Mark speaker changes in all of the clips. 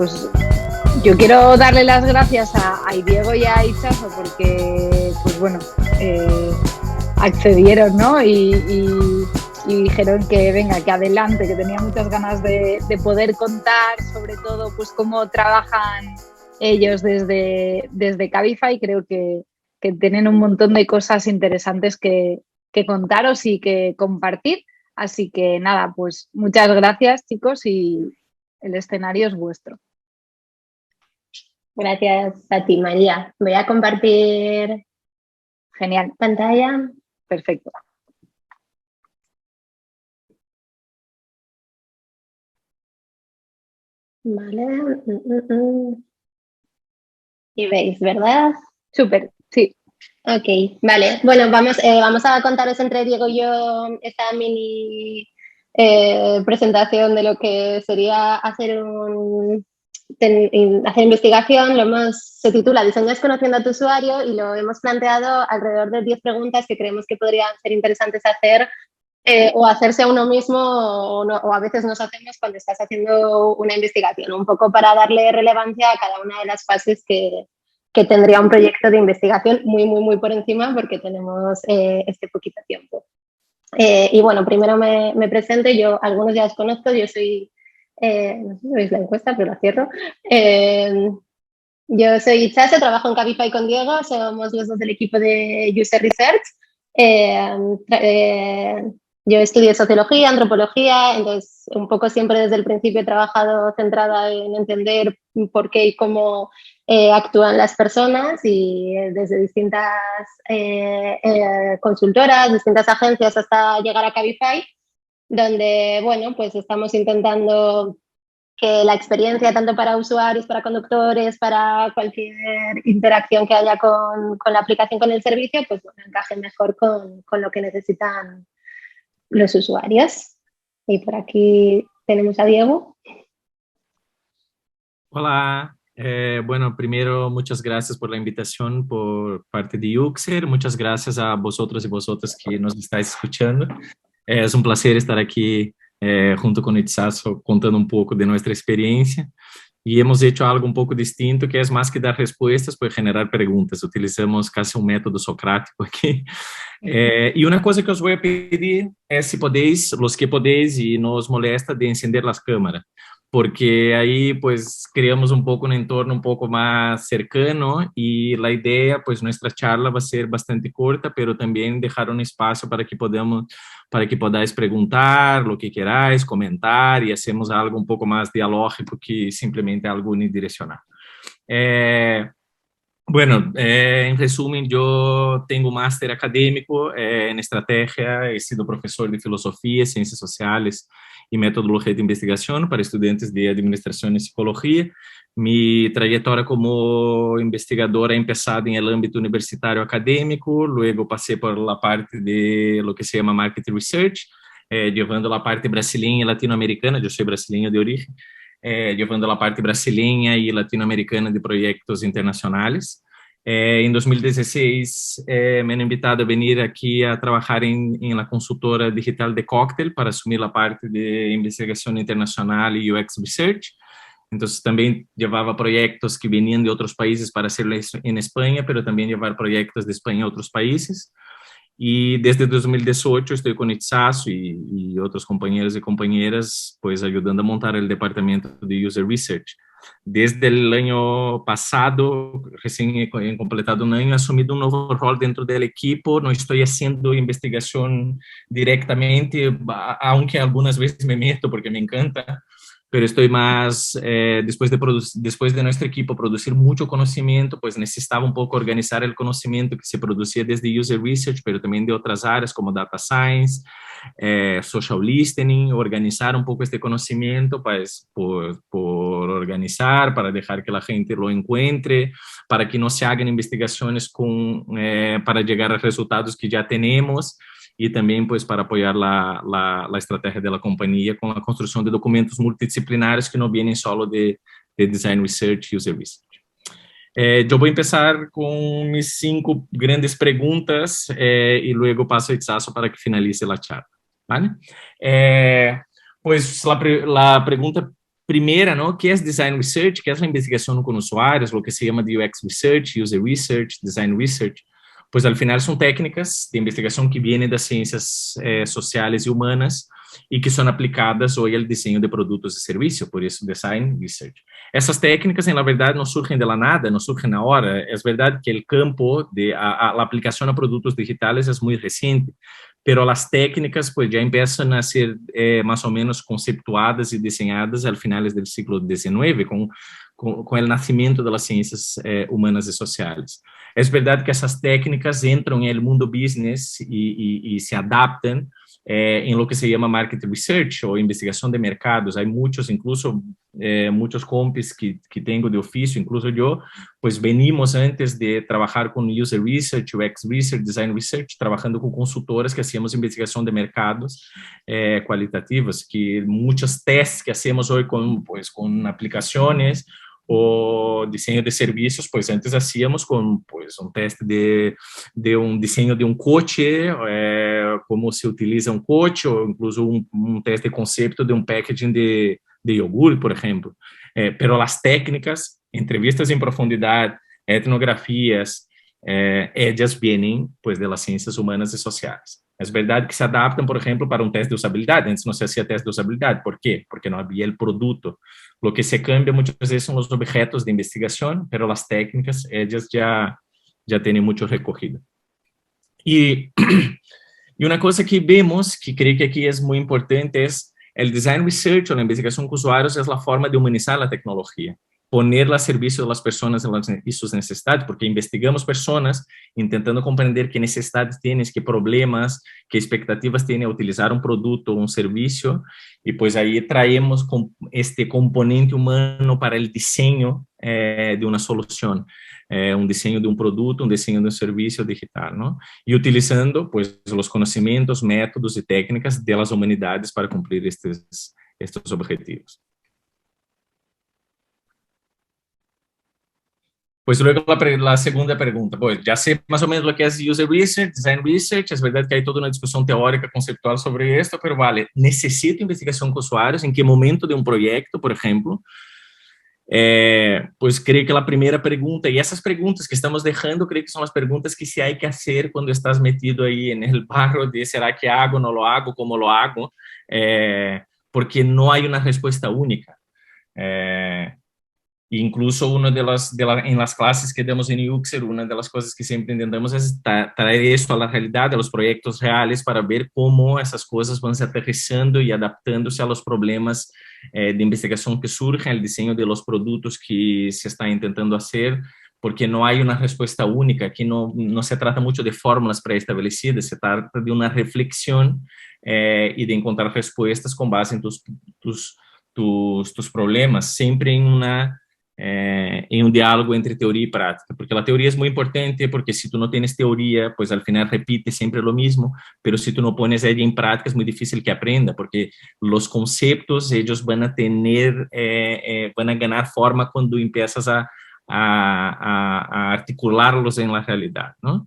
Speaker 1: pues yo quiero darle las gracias a Diego y a Itxaso porque, pues bueno, accedieron, ¿no? Y dijeron que venga, que adelante, que tenía muchas ganas de poder contar, sobre todo, pues cómo trabajan ellos desde Cabify. Creo que tienen un montón de cosas interesantes que contaros y que compartir. Así que nada, pues muchas gracias, chicos, y el escenario es vuestro.
Speaker 2: Gracias a ti, María. Voy a compartir
Speaker 1: Genial.
Speaker 2: Pantalla.
Speaker 1: Perfecto.
Speaker 2: Vale. Y veis, ¿verdad?
Speaker 1: Súper, sí.
Speaker 2: Ok, vale. Bueno, vamos a contaros entre Diego y yo esta mini presentación de lo que sería hacer investigación. Se titula Diseñas conociendo a tu usuario y lo hemos planteado alrededor de 10 preguntas que creemos que podrían ser interesantes hacer o hacerse a uno mismo o a veces nos hacemos cuando estás haciendo una investigación, un poco para darle relevancia a cada una de las fases que tendría un proyecto de investigación muy por encima porque tenemos este poquito tiempo. Y bueno, primero me presento, algunos ya os conozco, yo soy, no sé si veis la encuesta, pero la cierro. Yo soy Itxaso, trabajo en Cabify con Diego, somos los dos del equipo de User Research. Yo estudié sociología, antropología, entonces un poco siempre desde el principio he trabajado centrada en entender por qué y cómo actúan las personas y desde distintas consultoras, distintas agencias hasta llegar a Cabify, donde, bueno, pues estamos intentando que la experiencia, tanto para usuarios, para conductores, para cualquier interacción que haya con la aplicación, con el servicio, pues bueno, encaje mejor con lo que necesitan los usuarios. Y por aquí tenemos a Diego.
Speaker 3: Hola, bueno, primero muchas gracias por la invitación por parte de Uxer, muchas gracias a vosotros y vosotras que nos estáis escuchando. Es un placer estar aquí junto con Itxaso contando un poco de nuestra experiencia y hemos hecho algo un poco distinto que es más que dar respuestas, pues generar preguntas. Utilizamos casi un método socrático aquí. Y una cosa que os voy a pedir es si podéis, los que podéis y no os molesta, de encender las cámaras, porque ahí pues creamos un poco un entorno un poco más cercano y la idea, pues nuestra charla va a ser bastante corta, pero también dejar un espacio para que podáis preguntar lo que queráis, comentar y hacemos algo un poco más dialógico que simplemente algo unidireccional. Bueno, en resumen, yo tengo un máster académico en estrategia, he sido profesor de filosofía, ciencias sociales y metodología de investigación para estudiantes de administración y psicología. Mi trayectoria como investigador ha empezado en el ámbito universitario académico, luego pasé por la parte de lo que se llama market research, llevando la parte brasileña y latinoamericana, yo soy brasileño de origen, llevando la parte brasileña y latinoamericana de proyectos internacionales. En 2016 me han invitado a venir aquí a trabajar en la consultora digital de Cocktail para asumir la parte de investigación internacional y UX Research. Entonces también llevaba proyectos que venían de otros países para hacerlo en España, pero también llevar proyectos de España a otros países. Y desde 2018 estoy con Itxaso y otros compañeros y compañeras, pues ayudando a montar el departamento de User Research. Desde el año pasado, recién he completado un año, he asumido un nuevo rol dentro del equipo. No estoy haciendo investigación directamente, aunque algunas veces me meto porque me encanta, pero estoy más, después de nuestro equipo producir mucho conocimiento, pues necesitaba un poco organizar el conocimiento que se producía desde User Research, pero también de otras áreas como Data Science, Social Listening, organizar un poco este conocimiento, pues, por organizar, para dejar que la gente lo encuentre, para que no se hagan investigaciones para llegar a resultados que ya tenemos, y también pues para apoyar la estrategia de la compañía con la construcción de documentos multidisciplinares que no vienen solo de Design Research y User Research. Yo voy a empezar con mis 5 grandes preguntas y luego paso a Itxaso para que finalice la charla, ¿vale? Pues la pregunta primera, ¿no? ¿Qué es Design Research? ¿Qué es la investigación con usuarios? Lo que se llama de UX Research, User Research, Design Research. Pues al final son técnicas de investigación que vienen de las ciencias sociales y humanas y que son aplicadas hoy al diseño de productos y servicios, por eso Design Research. Essas técnicas, en la verdad, no surgen de la nada, no surgen ahora. Es verdad que el campo de la aplicación a productos digitales es muy reciente, pero las técnicas pues ya empiezan a ser más o menos conceptuadas y diseñadas al finales del siglo XIX, con el nacimiento de las ciencias humanas y sociales. Es verdad que esas técnicas entran en el mundo business y se adaptan en lo que se llama market research o investigación de mercados. Hay muchos, incluso muchos compis que tengo de oficio, incluso yo, pues venimos antes de trabajar con user research, UX research, design research, trabajando con consultoras que hacíamos investigación de mercados cualitativas, que muchos tests que hacemos hoy pues, con aplicaciones o diseño de servicios, pues antes hacíamos con pues, un test de un diseño de un coche, cómo se utiliza un coche, o incluso un test de concepto de un packaging de yogur, por ejemplo. Pero las técnicas, entrevistas en profundidad, etnografías, ellas vienen pues, de las ciencias humanas y sociales. Es verdad que se adaptan, por ejemplo, para un test de usabilidad. Antes no se hacía test de usabilidad. ¿Por qué? Porque no había el producto. Lo que se cambia muchas veces son los objetos de investigación, pero las técnicas, ellas ya tienen mucho recogido. Y una cosa que vemos, que creo que aquí es muy importante, es el design research o la investigación con usuarios es la forma de humanizar la tecnología, ponerla a servicio de las personas y sus necesidades, porque investigamos personas intentando comprender qué necesidades tienen, qué problemas, qué expectativas tienen a utilizar un producto o un servicio, y pues ahí traemos este componente humano para el diseño de una solución. Un diseño de un producto, un diseño de un servicio digital, ¿no? Y utilizando, pues, los conocimientos, métodos y técnicas de las humanidades para cumplir estos objetivos. Pues luego la segunda pregunta, pues ya sé más o menos lo que es user research, design research, es verdad que hay toda una discusión teórica, conceptual sobre esto, pero vale, necesito investigación con usuarios, en qué momento de un proyecto, por ejemplo. Pues creo que la primera pregunta, y esas preguntas que estamos dejando, creo que son las preguntas que sí hay que hacer cuando estás metido ahí en el barro de ¿será que hago, no lo hago, cómo lo hago? Porque no hay una respuesta única. Incluso una en las clases que damos en Uxer, una de las cosas que siempre intentamos es traer esto a la realidad, de los proyectos reales, para ver cómo esas cosas van se aterrizando y adaptándose a los problemas de investigación que surgen, el diseño de los productos que se está intentando hacer, porque no hay una respuesta única. Aquí no se trata mucho de fórmulas preestablecidas, se trata de una reflexión y de encontrar respuestas con base en tus problemas, siempre en un diálogo entre teoría y práctica, porque la teoría es muy importante, porque si tú no tienes teoría, pues al final repite siempre lo mismo, pero si tú no pones ella en práctica es muy difícil que aprenda, porque los conceptos ellos van a tener, van a ganar forma cuando empiezas a articularlos en la realidad, ¿no?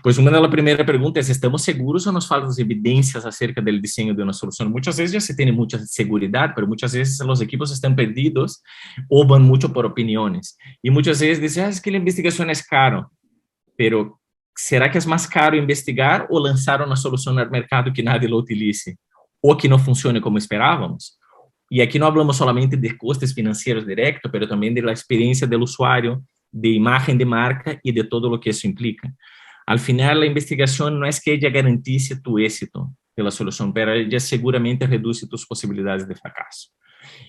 Speaker 3: Pues una de las primeras preguntas es, ¿estamos seguros o nos faltan evidencias acerca del diseño de una solución? Muchas veces ya se tiene mucha seguridad, pero muchas veces los equipos están perdidos o van mucho por opiniones. Y muchas veces dicen, es que la investigación es caro, pero ¿será que es más caro investigar o lanzar una solución al mercado que nadie lo utilice? O que no funcione como esperábamos? Y aquí no hablamos solamente de costes financieros directos, pero también de la experiencia del usuario, de imagen de marca y de todo lo que eso implica. Al final, la investigación no es que ella garantice tu éxito de la solución, pero ella seguramente reduce tus posibilidades de fracaso.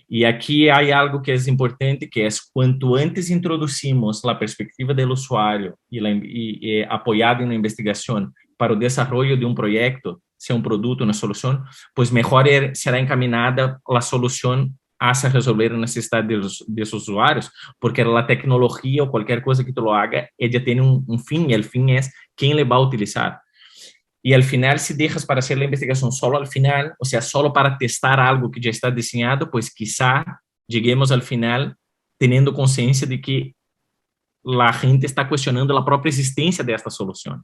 Speaker 3: Y aquí hay algo que es importante, que es cuanto antes introducimos la perspectiva del usuario y apoyado en la investigación para el desarrollo de un proyecto, sea un producto, una solución, pues mejor será encaminada la solución hacia resolver la necesidad de los usuarios, porque la tecnología o cualquier cosa que tú lo haga, ella tiene un fin, y el fin es quién le va a utilizar. Y al final, si dejas para hacer la investigación solo al final, o sea, solo para testar algo que ya está diseñado, pues quizá lleguemos al final teniendo conciencia de que la gente está cuestionando la propia existencia de esta solución.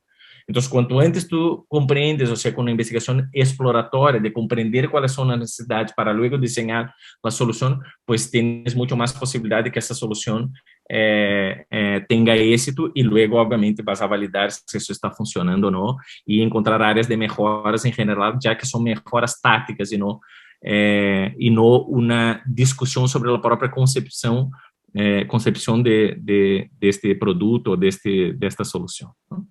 Speaker 3: Entonces, cuanto antes tú comprendes, o sea, con una investigación exploratoria de comprender cuáles son las necesidades para luego diseñar la solución, pues tienes mucho más posibilidad de que esa solución tenga éxito y luego, obviamente, vas a validar si eso está funcionando o no y encontrar áreas de mejoras en general, ya que son mejoras tácticas y no una discusión sobre la propia concepción de este producto, de esta solución, ¿no?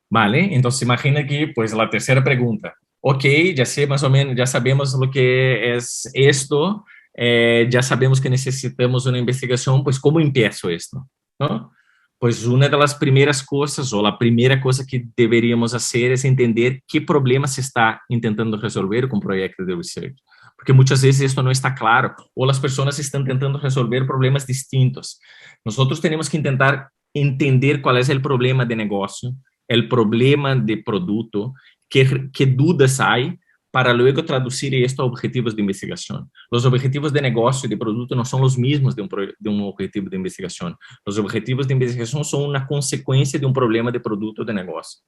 Speaker 3: Vale, entonces imagina aquí, pues la tercera pregunta. Ok, ya sé más o menos, ya sabemos lo que es esto, ya sabemos que necesitamos una investigación, pues ¿cómo empiezo esto? ¿No? Pues una de las primeras cosas, o la primera cosa que deberíamos hacer es entender qué problema se está intentando resolver con proyectos de research. Porque muchas veces esto no está claro, o las personas están intentando resolver problemas distintos. Nosotros tenemos que intentar entender cuál es el problema de negocio, el problema de producto, qué dudas hay, para luego traducir esto a objetivos de investigación. Los objetivos de negocio y de producto no son los mismos de un objetivo de investigación. Los objetivos de investigación son una consecuencia de un problema de producto o de negocio.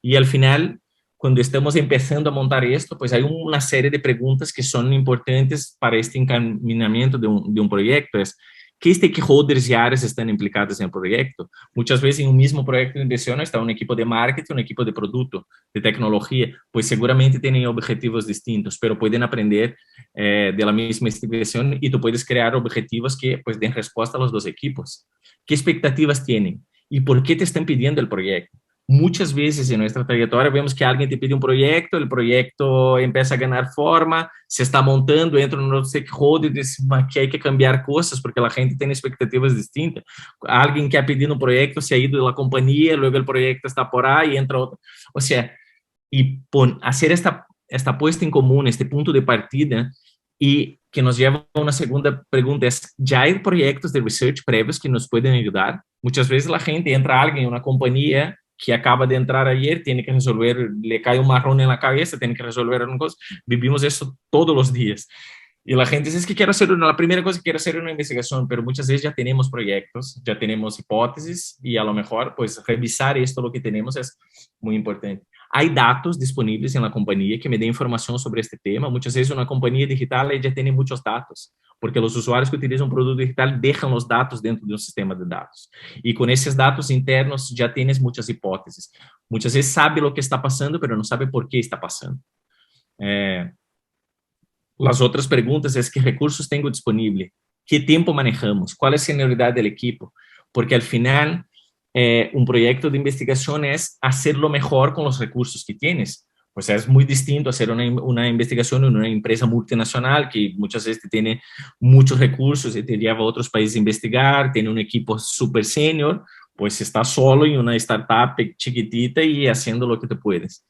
Speaker 3: Y al final, cuando estamos empezando a montar esto, pues hay una serie de preguntas que son importantes para este encaminamiento de un proyecto. Es, ¿qué stakeholders y áreas están implicadas en el proyecto? Muchas veces en un mismo proyecto de inversión está un equipo de marketing, un equipo de producto, de tecnología, pues seguramente tienen objetivos distintos, pero pueden aprender de la misma investigación y tú puedes crear objetivos que pues den respuesta a los dos equipos. ¿Qué expectativas tienen? ¿Y por qué te están pidiendo el proyecto? Muchas veces en nuestra trayectoria vemos que alguien te pide un proyecto, el proyecto empieza a ganar forma, se está montando, entra en un stakeholder y dice que hay que cambiar cosas porque la gente tiene expectativas distintas. Alguien que ha pedido un proyecto se ha ido de la compañía, luego el proyecto está por ahí y entra otro. O sea, y hacer esta puesta en común, este punto de partida, y que nos lleva a una segunda pregunta, es, ¿ya hay proyectos de research previos que nos pueden ayudar? Muchas veces la gente entra alguien en una compañía que acaba de entrar ayer, tiene que resolver, le cae un marrón en la cabeza, tiene que resolver una cosa. Vivimos eso todos los días. Y la gente dice, es que quiero hacer la primera cosa que quiero hacer una investigación, pero muchas veces ya tenemos proyectos, ya tenemos hipótesis y a lo mejor pues revisar esto, lo que tenemos es muy importante. Hay datos disponibles en la compañía que me den información sobre este tema. Muchas veces una compañía digital ya tiene muchos datos, porque los usuarios que utilizan un producto digital dejan los datos dentro de un sistema de datos. Y con esos datos internos ya tienes muchas hipótesis. Muchas veces sabe lo que está pasando, pero no sabe por qué está pasando. Las otras preguntas es, ¿qué recursos tengo disponible? ¿Qué tiempo manejamos? ¿Cuál es la senioridad del equipo? Porque al final, un proyecto de investigación es hacerlo mejor con los recursos que tienes. Pues es muy distinto hacer una investigación en una empresa multinacional que muchas veces tiene muchos recursos y te lleva a otros países a investigar, tiene un equipo súper senior, pues estás solo en una startup chiquitita y haciendo lo que te puedes.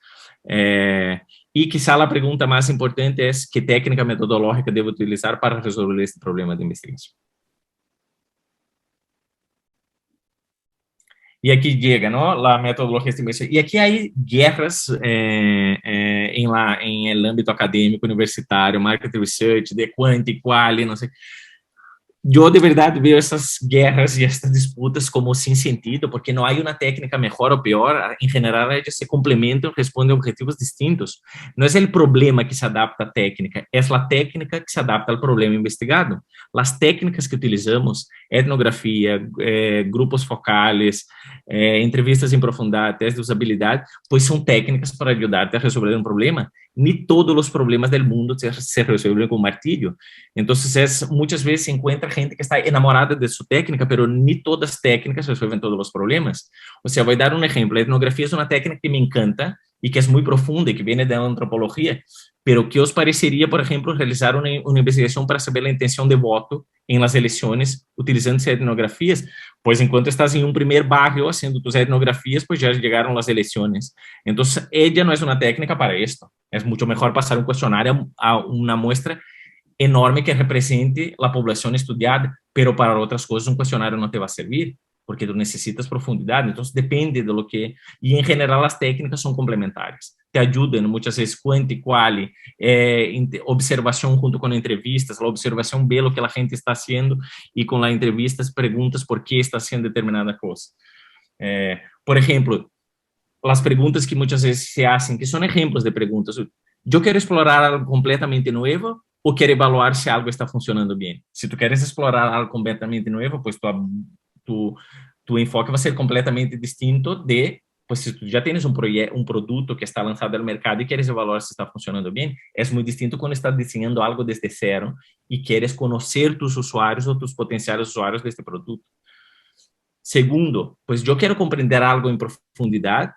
Speaker 3: Y quizá la pregunta más importante es, ¿qué técnica metodológica debo utilizar para resolver este problema de investigación? Y aquí llega, ¿no? La metodología de investigación. Y aquí hay guerras en el ámbito académico, universitario, market research, de quanti, quali, no sé. Yo de verdad veo esas guerras y estas disputas como sin sentido, porque no hay una técnica mejor o peor. En general, ellas se complementan, responden a objetivos distintos. No es el problema que se adapta a técnica, es la técnica que se adapta al problema investigado. Las técnicas que utilizamos, etnografía, grupos focales, entrevistas em profundidade, testes de usabilidade, pues son técnicas para ayudarte a resolver un problema. Ni todos los problemas del mundo se resuelven con martillo. Entonces, muchas veces se encuentra gente que está enamorada de su técnica, pero ni todas las técnicas resuelven todos los problemas. O sea, voy a dar un ejemplo. La etnografía es una técnica que me encanta y que es muy profunda y que viene de la antropología. Pero, ¿qué os parecería, por ejemplo, realizar una investigación para saber la intención de voto en las elecciones utilizando etnografías? Pues enquanto estás en un primer barrio haciendo tus etnografías, pues ya llegaron las elecciones. Entonces, ella no es una técnica para esto. Es mucho mejor pasar un cuestionario a una muestra enorme que represente la población estudiada, pero para otras cosas un cuestionario no te va a servir, porque tú necesitas profundidad. Entonces, depende de lo que... Y en general las técnicas son complementarias. Te ayudan muchas veces quanti, quali, observación junto con entrevistas. La observación ve lo que la gente está haciendo y con las entrevistas preguntas por qué está haciendo determinada cosa. Por ejemplo, las preguntas que muchas veces se hacen, que son ejemplos de preguntas. ¿Yo quiero explorar algo completamente nuevo o quiero evaluar si algo está funcionando bien? Si tú quieres explorar algo completamente nuevo, pues tu enfoque va a ser completamente distinto de, pues si tú ya tienes un producto que está lanzado al mercado y quieres evaluar si está funcionando bien, es muy distinto cuando estás diseñando algo desde cero y quieres conocer tus usuarios o tus potenciales usuarios de este producto. Segundo, pues yo quiero comprender algo en profundidad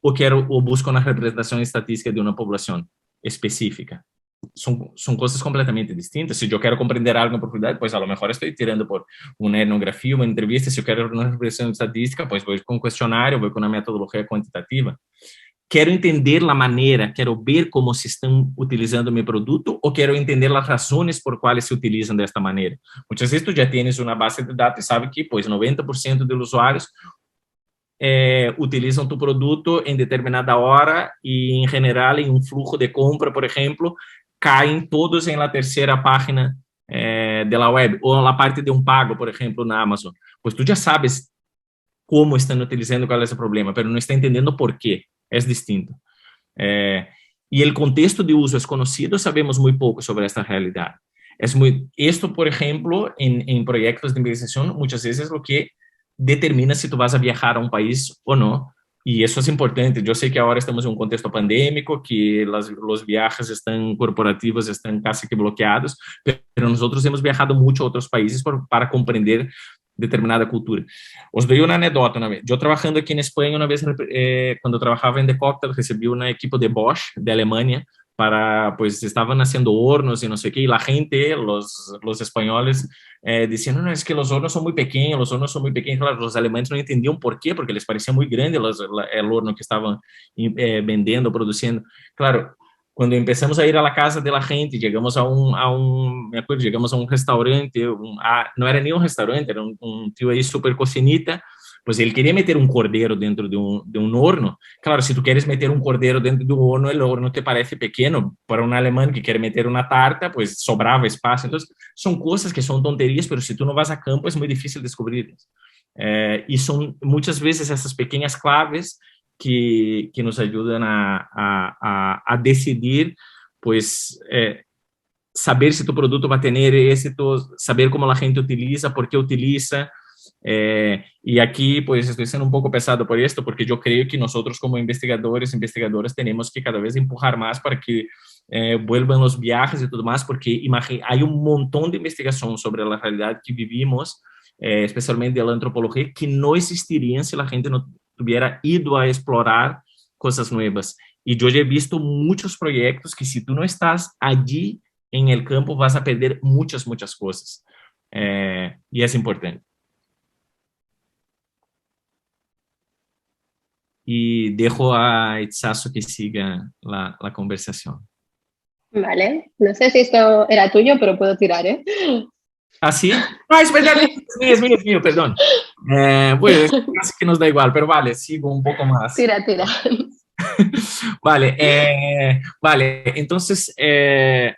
Speaker 3: o busco una representación estadística de una población específica. Son cosas completamente distintas. Si yo quiero comprender algo en profundidad, pues a lo mejor estoy tirando por una etnografía, una entrevista. Si yo quiero una representación estadística, pues voy con un cuestionario, voy con una metodología cuantitativa. Quiero entender la manera, quiero ver cómo se están utilizando mi producto o quiero entender las razones por cuales se utilizan de esta manera. Muchas veces tú ya tienes una base de datos y sabes que pues 90% de los usuarios utilizam tu produto em determinada hora e, em geral, em um fluxo de compra, por exemplo, caem todos em la terceira página de la web, ou na parte de um pago, por exemplo, na Amazon. Pois tu já sabes como estão utilizando, qual é o problema, mas não está entendendo por quê. É distinto. E o contexto de uso é conhecido, sabemos muito pouco sobre esta realidade. Esto, por exemplo, em projetos de investigação, muitas vezes é o que determina se tu vas a viajar a um país ou não, e isso é importante. Eu sei que agora estamos em um contexto pandêmico, que os viajes corporativos estão quase que bloqueados, mas nós temos viajado muito a outros países para compreender determinada cultura. Os dei uma anedota uma vez. Eu trabalhando aqui na Espanha, uma vez, quando eu trabalhava em The Cocktail, recebi uma equipe de Bosch, de Alemanha, pues estaban haciendo hornos y no sé qué, y la gente, los españoles, decían, no, es que los hornos son muy pequeños, claro, los alemanes no entendían por qué, porque les parecía muy grande el horno que estaban vendiendo, produciendo. Claro, cuando empezamos a ir a la casa de la gente, llegamos me acuerdo, llegamos a un restaurante, no era ni un restaurante, era un tío ahí súper cocinita, pues él quería meter un cordero dentro de un horno. Claro, si tú quieres meter un cordero dentro de un horno, el horno te parece pequeño. Para un alemán que quiere meter una tarta, pues sobraba espacio. Entonces, son cosas que son tonterías, pero si tú no vas a campo es muy difícil descubrirlas. Y son muchas veces esas pequeñas claves que nos ayudan a decidir, pues, saber si tu producto va a tener éxito, saber cómo la gente utiliza, por qué utiliza. Y aquí pues estoy siendo un poco pesado por esto, porque yo creo que nosotros como investigadores, investigadoras tenemos que cada vez empujar más para que vuelvan los viajes y todo más, porque hay un montón de investigación sobre la realidad que vivimos, especialmente de la antropología, que no existirían si la gente no hubiera ido a explorar cosas nuevas. Y yo ya he visto muchos proyectos que si tú no estás allí en el campo vas a perder muchas cosas. Y es importante. Y dejo a Itzazo que siga la conversación.
Speaker 2: Vale, no sé si esto era tuyo, pero puedo tirar, ¿eh?
Speaker 3: ¿Ah, sí? Ah, es mío, perdón. Pues casi que nos da igual, pero vale, sigo un poco más.
Speaker 2: Tira.
Speaker 3: Vale, entonces,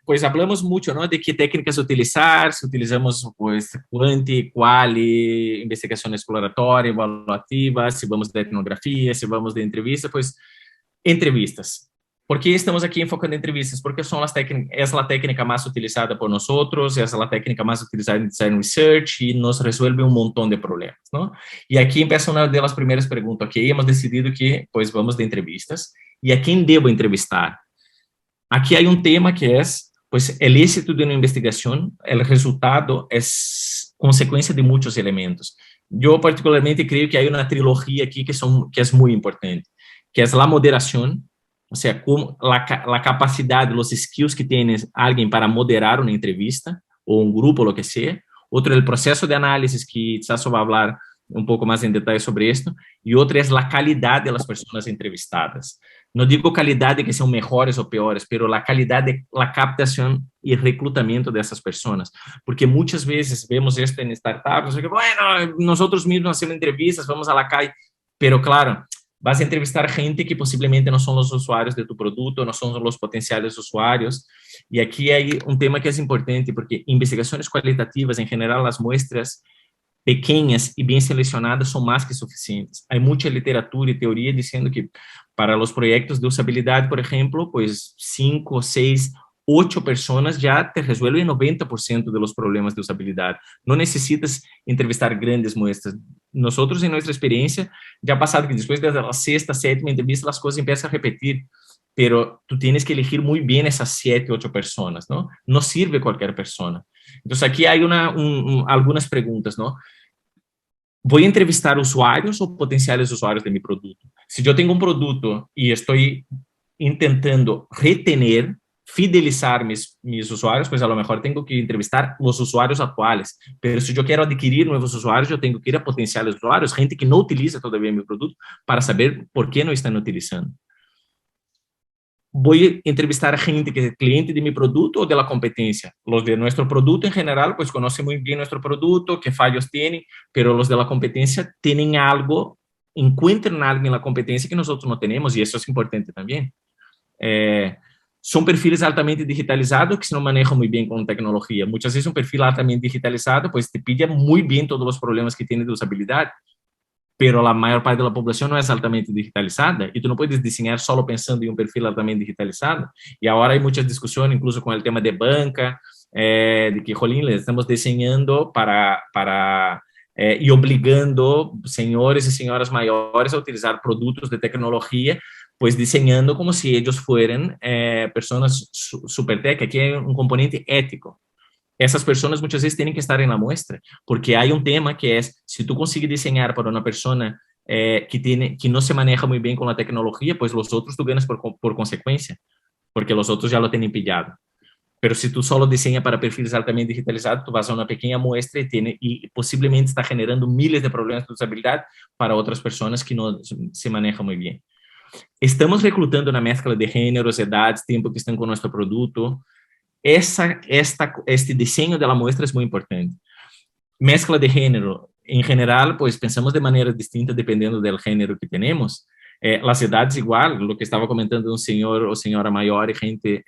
Speaker 3: pues hablamos mucho, ¿no? De qué técnicas utilizar, si utilizamos, pues, quanti, quali, investigación exploratoria, evaluativa, si vamos de etnografía, si vamos de entrevistas, pues, entrevistas. ¿Por qué estamos aquí enfocando en entrevistas? Porque es la técnica más utilizada por nosotros, es la técnica más utilizada en Design Research y nos resuelve un montón de problemas, ¿no? Y aquí empieza una de las primeras preguntas. Ok, hemos decidido que pues vamos de entrevistas. ¿Y a quién debo entrevistar? Aquí hay un tema que es, pues, el éxito de una investigación, el resultado es consecuencia de muchos elementos. Yo particularmente creo que hay una trilogía aquí que es muy importante, que es la moderación, o sea, la capacidad, los skills que tiene alguien para moderar una entrevista o un grupo, lo que sea. Otro, el proceso de análisis, que Itzazo va a hablar un poco más en detalle sobre esto. Y otro es la calidad de las personas entrevistadas. No digo calidad de que sean mejores o peores, pero la calidad de la captación y reclutamiento de esas personas. Porque muchas veces vemos esto en startups, que, bueno, nosotros mismos hacemos entrevistas, vamos a la calle, pero claro, vas a entrevistar gente que posiblemente no son los usuarios de tu producto, no son los potenciales usuarios. Y aquí hay un tema que es importante, porque investigaciones cualitativas, en general, las muestras pequeñas y bien seleccionadas son más que suficientes. Hay mucha literatura y teoría diciendo que para los proyectos de usabilidad, por ejemplo, pues 5, 6, 8 personas ya te resuelven 90% de los problemas de usabilidad. No necesitas entrevistar grandes muestras. Nosotros, en nuestra experiencia, ya ha pasado que después de la sexta, séptima entrevista, las cosas empiezan a repetir, pero tú tienes que elegir muy bien esas 7, 8 personas, ¿no? No sirve cualquier persona. Entonces, aquí hay algunas preguntas, ¿no? ¿Voy a entrevistar usuarios o potenciales usuarios de mi producto? Si yo tengo un producto y estoy intentando retener, fidelizar mis usuarios, pues a lo mejor tengo que entrevistar los usuarios actuales. Pero si yo quiero adquirir nuevos usuarios, yo tengo que ir a potenciales usuarios, gente que no utiliza todavía mi producto, para saber por qué no están utilizando. Voy a entrevistar a gente que es cliente de mi producto o de la competencia. Los de nuestro producto en general, pues conocen muy bien nuestro producto, qué fallos tienen, pero los de la competencia tienen algo, encuentran algo en la competencia que nosotros no tenemos, y eso es importante también. Son perfiles altamente digitalizados que se no manejan muy bien con tecnología. Muchas veces un perfil altamente digitalizado, pues te pide muy bien todos los problemas que tiene de usabilidad, pero la mayor parte de la población no es altamente digitalizada y tú no puedes diseñar solo pensando en un perfil altamente digitalizado. Y ahora hay muchas discusiones, incluso con el tema de banca, de que, jolín, le estamos diseñando y obligando señores y señoras mayores a utilizar productos de tecnología, pues diseñando como si ellos fueran personas super tech. Aquí hay un componente ético. Essas pessoas muitas vezes têm que estar na muestra, porque há um tema que é, se tu conseguir desenhar para uma pessoa que não se maneja muito bem com a tecnologia, pues os outros tu ganas por consequência, porque os outros já lo têm pillado. Pero se tu solo desenha para perfis altamente digitalizados, tu vas a uma pequena muestra e possivelmente está generando miles de problemas de usabilidade para outras pessoas que não se manejam muito bem. Estamos reclutando na mescla de gêneros, edades, tempo que estão com nosso produto. Este diseño de la muestra es muy importante. Mezcla de género. En general, pues pensamos de manera distinta dependiendo del género que tenemos. Las edades igual, lo que estaba comentando un señor o señora mayor y gente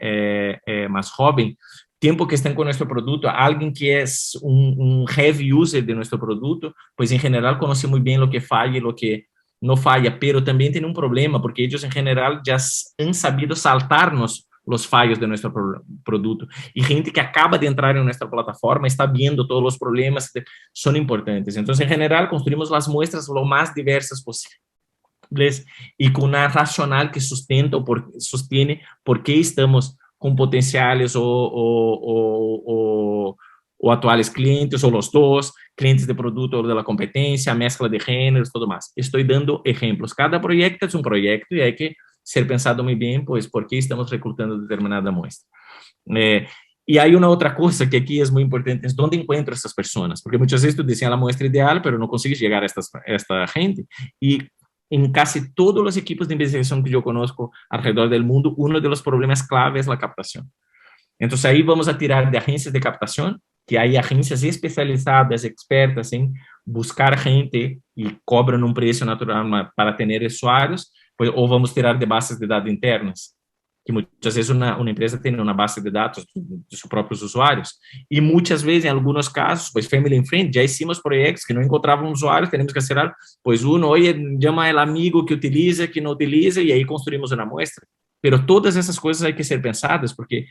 Speaker 3: más joven, tiempo que están con nuestro producto, alguien que es un heavy user de nuestro producto, pues en general conoce muy bien lo que falla y lo que no falla, pero también tiene un problema porque ellos en general ya han sabido saltarnos los fallos de nuestro producto. Y gente que acaba de entrar en nuestra plataforma está viendo todos los problemas, son importantes. Entonces, en general, construimos las muestras lo más diversas posibles y con una racional que sostiene por qué estamos con potenciales o actuales clientes, o los dos, clientes de producto o de la competencia, mezcla de géneros, todo más. Estoy dando ejemplos. Cada proyecto es un proyecto y hay que ser pensado muy bien, pues, por qué estamos reclutando determinada muestra. Y hay una otra cosa que aquí es muy importante, es dónde encuentro estas personas, porque muchas veces tú diseñas la muestra ideal, pero no consigues llegar a esta gente. Y en casi todos los equipos de investigación que yo conozco alrededor del mundo, uno de los problemas clave es la captación. Entonces ahí vamos a tirar de agencias de captación, que hay agencias especializadas, expertas en buscar gente y cobran un precio natural para tener usuarios, pues, o vamos tirar de bases de dados internas, que muitas vezes uma empresa tem uma base de dados de seus próprios usuários, e muitas vezes, em alguns casos, pues family and friend, já hicimos projetos que não encontravam usuários, temos que acelerar, pues oye, chama el amigo que utiliza, que não utiliza, e aí construímos uma muestra. Pero todas essas coisas hay que ser pensadas, porque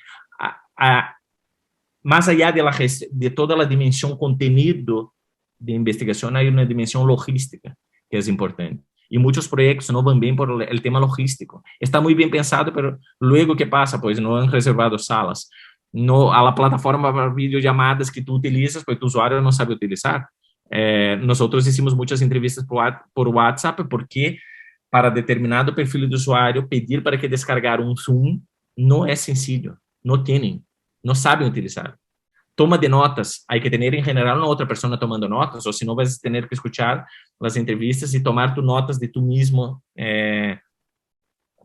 Speaker 3: más allá de toda a dimensão contenido de investigação, há uma dimensão logística que é importante. Y muchos proyectos no van bien por el tema logístico. Está muy bien pensado, pero luego, ¿qué pasa? Pues no han reservado salas. No, a la plataforma para videollamadas que tú utilizas, pues tu usuario no sabe utilizar. Nosotros hicimos muchas entrevistas por WhatsApp, porque para determinado perfil de usuario, pedir para que descargar un Zoom no es sencillo. No tienen, no saben utilizar. Toma de notas, hay que tener en general una otra persona tomando notas, o si no vas a tener que escuchar las entrevistas y tomar tus notas de tú mismo,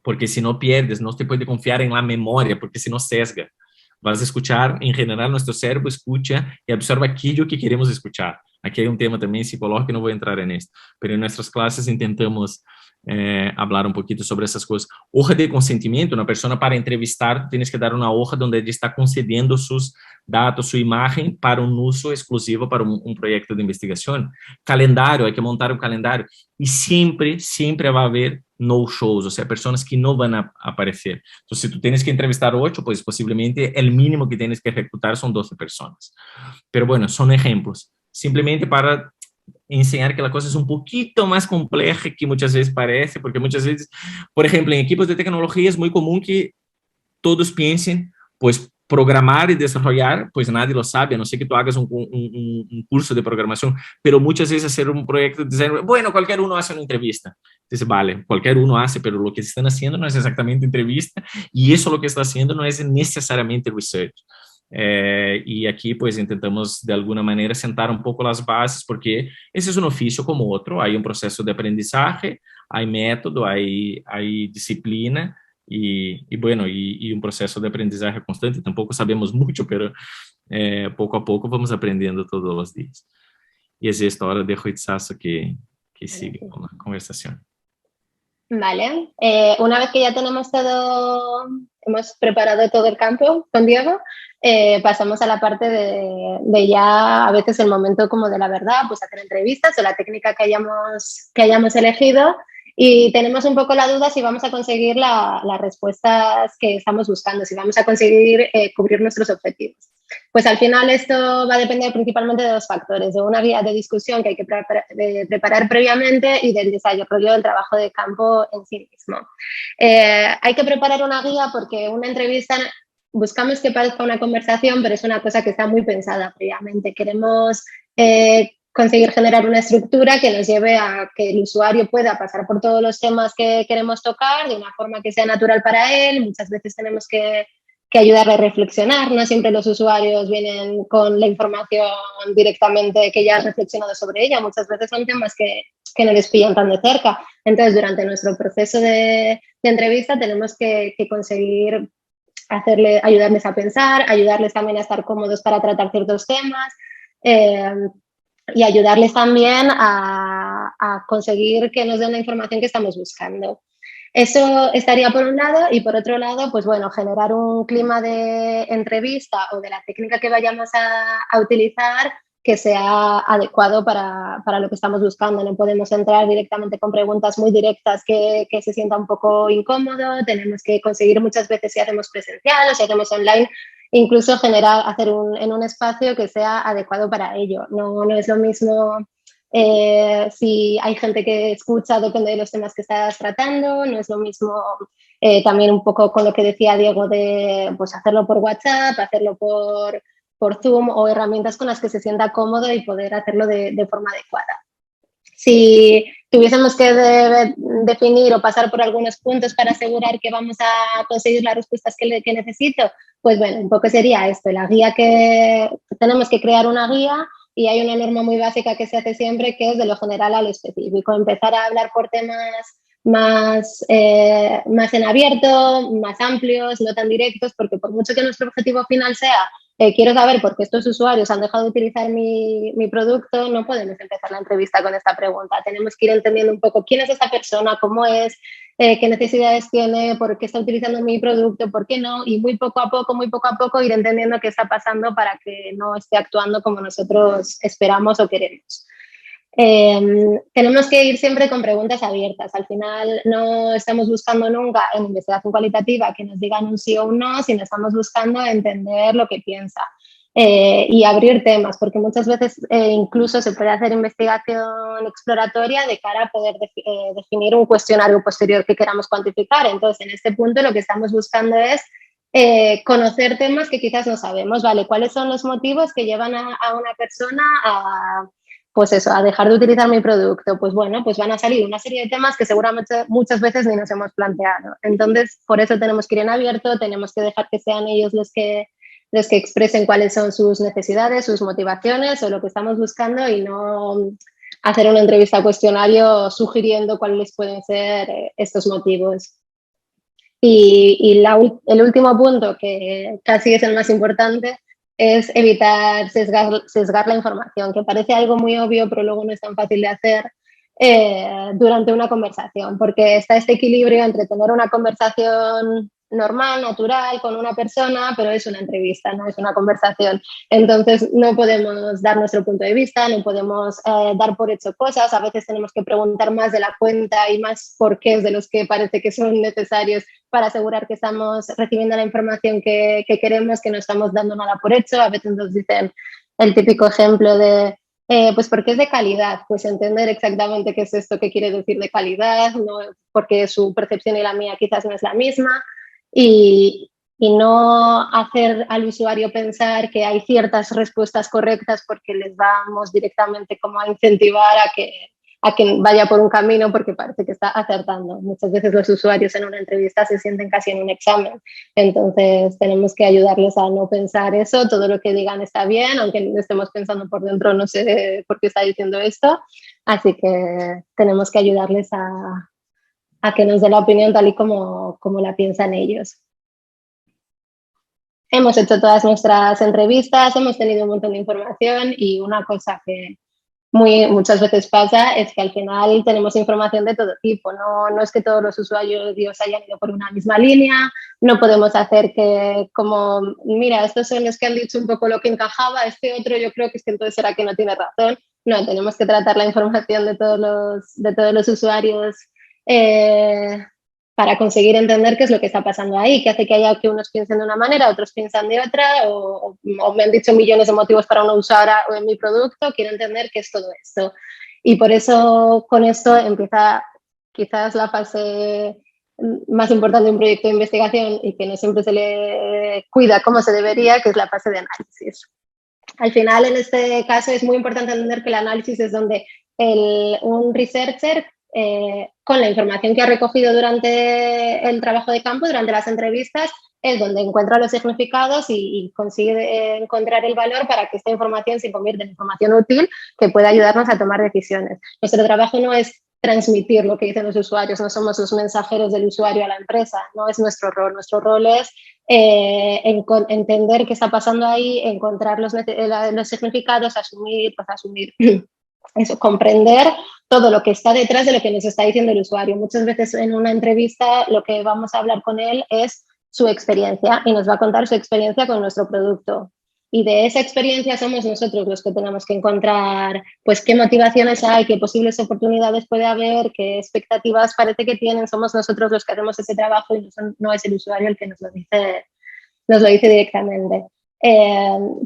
Speaker 3: porque si no pierdes, no te puede confiar en la memoria, porque si no sesga. Vas a escuchar, en general nuestro cerebro escucha y absorbe aquello que queremos escuchar. Aquí hay un tema también psicológico que no voy a entrar en esto, pero en nuestras clases intentamos hablar un poquito sobre esas cosas. Hoja de consentimiento, una persona para entrevistar, tienes que dar una hoja donde ella está concediendo sus datos, su imagen para un uso exclusivo para un proyecto de investigación. Calendario, hay que montar un calendario. Y siempre, siempre va a haber no-shows, o sea, personas que no van a aparecer. Entonces, si tú tienes que entrevistar 8, pues posiblemente el mínimo que tienes que ejecutar son 12 personas. Pero bueno, son ejemplos. Simplemente para enseñar que la cosa es un poquito más compleja que muchas veces parece, porque muchas veces, por ejemplo, en equipos de tecnología es muy común que todos piensen, pues programar y desarrollar, pues nadie lo sabe, a no ser que tú hagas un curso de programación, pero muchas veces hacer un proyecto de diseño, bueno, cualquier uno hace una entrevista. Entonces, vale, cualquier uno hace, pero lo que están haciendo no es exactamente entrevista y eso lo que está haciendo no es necesariamente research. Y aquí pues intentamos de alguna manera sentar un poco las bases porque ese es un oficio como otro, hay un proceso de aprendizaje, hay método, hay disciplina y bueno, y un proceso de aprendizaje constante, tampoco sabemos mucho, pero poco a poco vamos aprendiendo todos los días. Y es esto, ahora dejo a Itzazo que sigue con la conversación.
Speaker 2: Vale, una vez que ya tenemos todo, hemos preparado todo el campo con Diego, pasamos a la parte de ya a veces el momento como de la verdad, pues hacer entrevistas o la técnica que hayamos elegido y tenemos un poco la duda si vamos a conseguir las respuestas que estamos buscando, si vamos a conseguir cubrir nuestros objetivos. Pues al final esto va a depender principalmente de dos factores, de una guía de discusión que hay que preparar previamente y del desarrollo del trabajo de campo en sí mismo. Hay que preparar una guía porque una entrevista buscamos que parezca una conversación, pero es una cosa que está muy pensada previamente. Queremos conseguir generar una estructura que nos lleve a que el usuario pueda pasar por todos los temas que queremos tocar de una forma que sea natural para él. Muchas veces tenemos que ayudarle a reflexionar. No siempre los usuarios vienen con la información directamente que ya han reflexionado sobre ella. Muchas veces son temas que no les pillan tan de cerca. Entonces, durante nuestro proceso de entrevista tenemos que conseguir ayudarles a pensar, ayudarles también a estar cómodos para tratar ciertos temas y ayudarles también a conseguir que nos den la información que estamos buscando. Eso estaría por un lado y por otro lado, pues bueno, generar un clima de entrevista o de la técnica que vayamos a utilizar que sea adecuado para lo que estamos buscando. No podemos entrar directamente con preguntas muy directas que se sienta un poco incómodo. Tenemos que conseguir muchas veces, si hacemos presencial o si hacemos online, incluso hacer en un espacio que sea adecuado para ello. No es lo mismo si hay gente que escucha, depende de los temas que estás tratando, no es lo mismo también un poco con lo que decía Diego de pues, hacerlo por WhatsApp, hacerlo por Zoom o herramientas con las que se sienta cómodo y poder hacerlo de forma adecuada. Si tuviésemos que definir o pasar por algunos puntos para asegurar que vamos a conseguir las respuestas que necesito, pues bueno, un poco sería esto, la guía que tenemos que crear una guía. Y hay una norma muy básica que se hace siempre, que es de lo general a lo específico. Empezar a hablar por temas más en abierto, más amplios, no tan directos, porque por mucho que nuestro objetivo final sea quiero saber por qué estos usuarios han dejado de utilizar mi producto, no podemos empezar la entrevista con esta pregunta. Tenemos que ir entendiendo un poco quién es esta persona, cómo es, qué necesidades tiene, por qué está utilizando mi producto, por qué no, y muy poco a poco ir entendiendo qué está pasando para que no esté actuando como nosotros esperamos o queremos. Tenemos que ir siempre con preguntas abiertas. Al final no estamos buscando nunca en investigación cualitativa que nos digan un sí o un no, sino estamos buscando entender lo que piensa y abrir temas, porque muchas veces incluso se puede hacer investigación exploratoria de cara a poder definir un cuestionario posterior que queramos cuantificar. Entonces, en este punto lo que estamos buscando es conocer temas que quizás no sabemos, ¿vale? ¿Cuáles son los motivos que llevan a una persona pues eso, a dejar de utilizar mi producto? Pues bueno, pues van a salir una serie de temas que seguramente muchas veces ni nos hemos planteado. Entonces, por eso tenemos que ir en abierto, tenemos que dejar que sean ellos los que expresen cuáles son sus necesidades, sus motivaciones o lo que estamos buscando y no hacer una entrevista cuestionario sugiriendo cuáles pueden ser estos motivos. Y el último punto, que casi es el más importante, es evitar sesgar la información, que parece algo muy obvio, pero luego no es tan fácil de hacer. durante una conversación, porque está este equilibrio entre tener una conversación normal, natural, con una persona, pero es una entrevista, no es una conversación. Entonces no podemos dar nuestro punto de vista, no podemos dar por hecho cosas, a veces tenemos que preguntar más de la cuenta y más porqués de los que parece que son necesarios para asegurar que estamos recibiendo la información que queremos, que no estamos dando nada por hecho. A veces nos dicen el típico ejemplo de pues porque es de calidad, pues entender exactamente qué es esto que quiere decir de calidad, no, porque su percepción y la mía quizás no es la misma, y no hacer al usuario pensar que hay ciertas respuestas correctas porque les vamos directamente como a incentivar a que vaya por un camino porque parece que está acertando. Muchas veces los usuarios en una entrevista se sienten casi en un examen, entonces tenemos que ayudarles a no pensar eso, todo lo que digan está bien, aunque estemos pensando por dentro no sé por qué está diciendo esto, así que tenemos que ayudarles a que nos dé la opinión tal y como la piensan ellos. Hemos hecho todas nuestras entrevistas, hemos tenido un montón de información y una cosa que muchas veces pasa es que al final tenemos información de todo tipo, no es que todos los usuarios hayan ido por una misma línea, no podemos hacer que como, mira, estos son los que han dicho un poco lo que encajaba, este otro yo creo que es que entonces será que no tiene razón. No, tenemos que tratar la información de todos los usuarios para conseguir entender qué es lo que está pasando ahí, qué hace que haya que unos piensen de una manera, otros piensan de otra, o me han dicho millones de motivos para no usar en mi producto, quiero entender qué es todo esto. Y por eso con esto empieza quizás la fase más importante de un proyecto de investigación y que no siempre se le cuida como se debería, que es la fase de análisis. Al final, en este caso, es muy importante entender que el análisis es donde un researcher con la información que ha recogido durante el trabajo de campo, durante las entrevistas, es donde encuentra los significados y consigue encontrar el valor para que esta información se convierta en información útil que pueda ayudarnos a tomar decisiones. Nuestro trabajo no es transmitir lo que dicen los usuarios, no somos los mensajeros del usuario a la empresa, no es nuestro rol es entender qué está pasando ahí, encontrar los significados, asumir eso, comprender todo lo que está detrás de lo que nos está diciendo el usuario. Muchas veces en una entrevista lo que vamos a hablar con él es su experiencia y nos va a contar su experiencia con nuestro producto. Y de esa experiencia somos nosotros los que tenemos que encontrar pues qué motivaciones hay, qué posibles oportunidades puede haber, qué expectativas parece que tienen. Somos nosotros los que hacemos ese trabajo y no es el usuario el que nos lo dice directamente.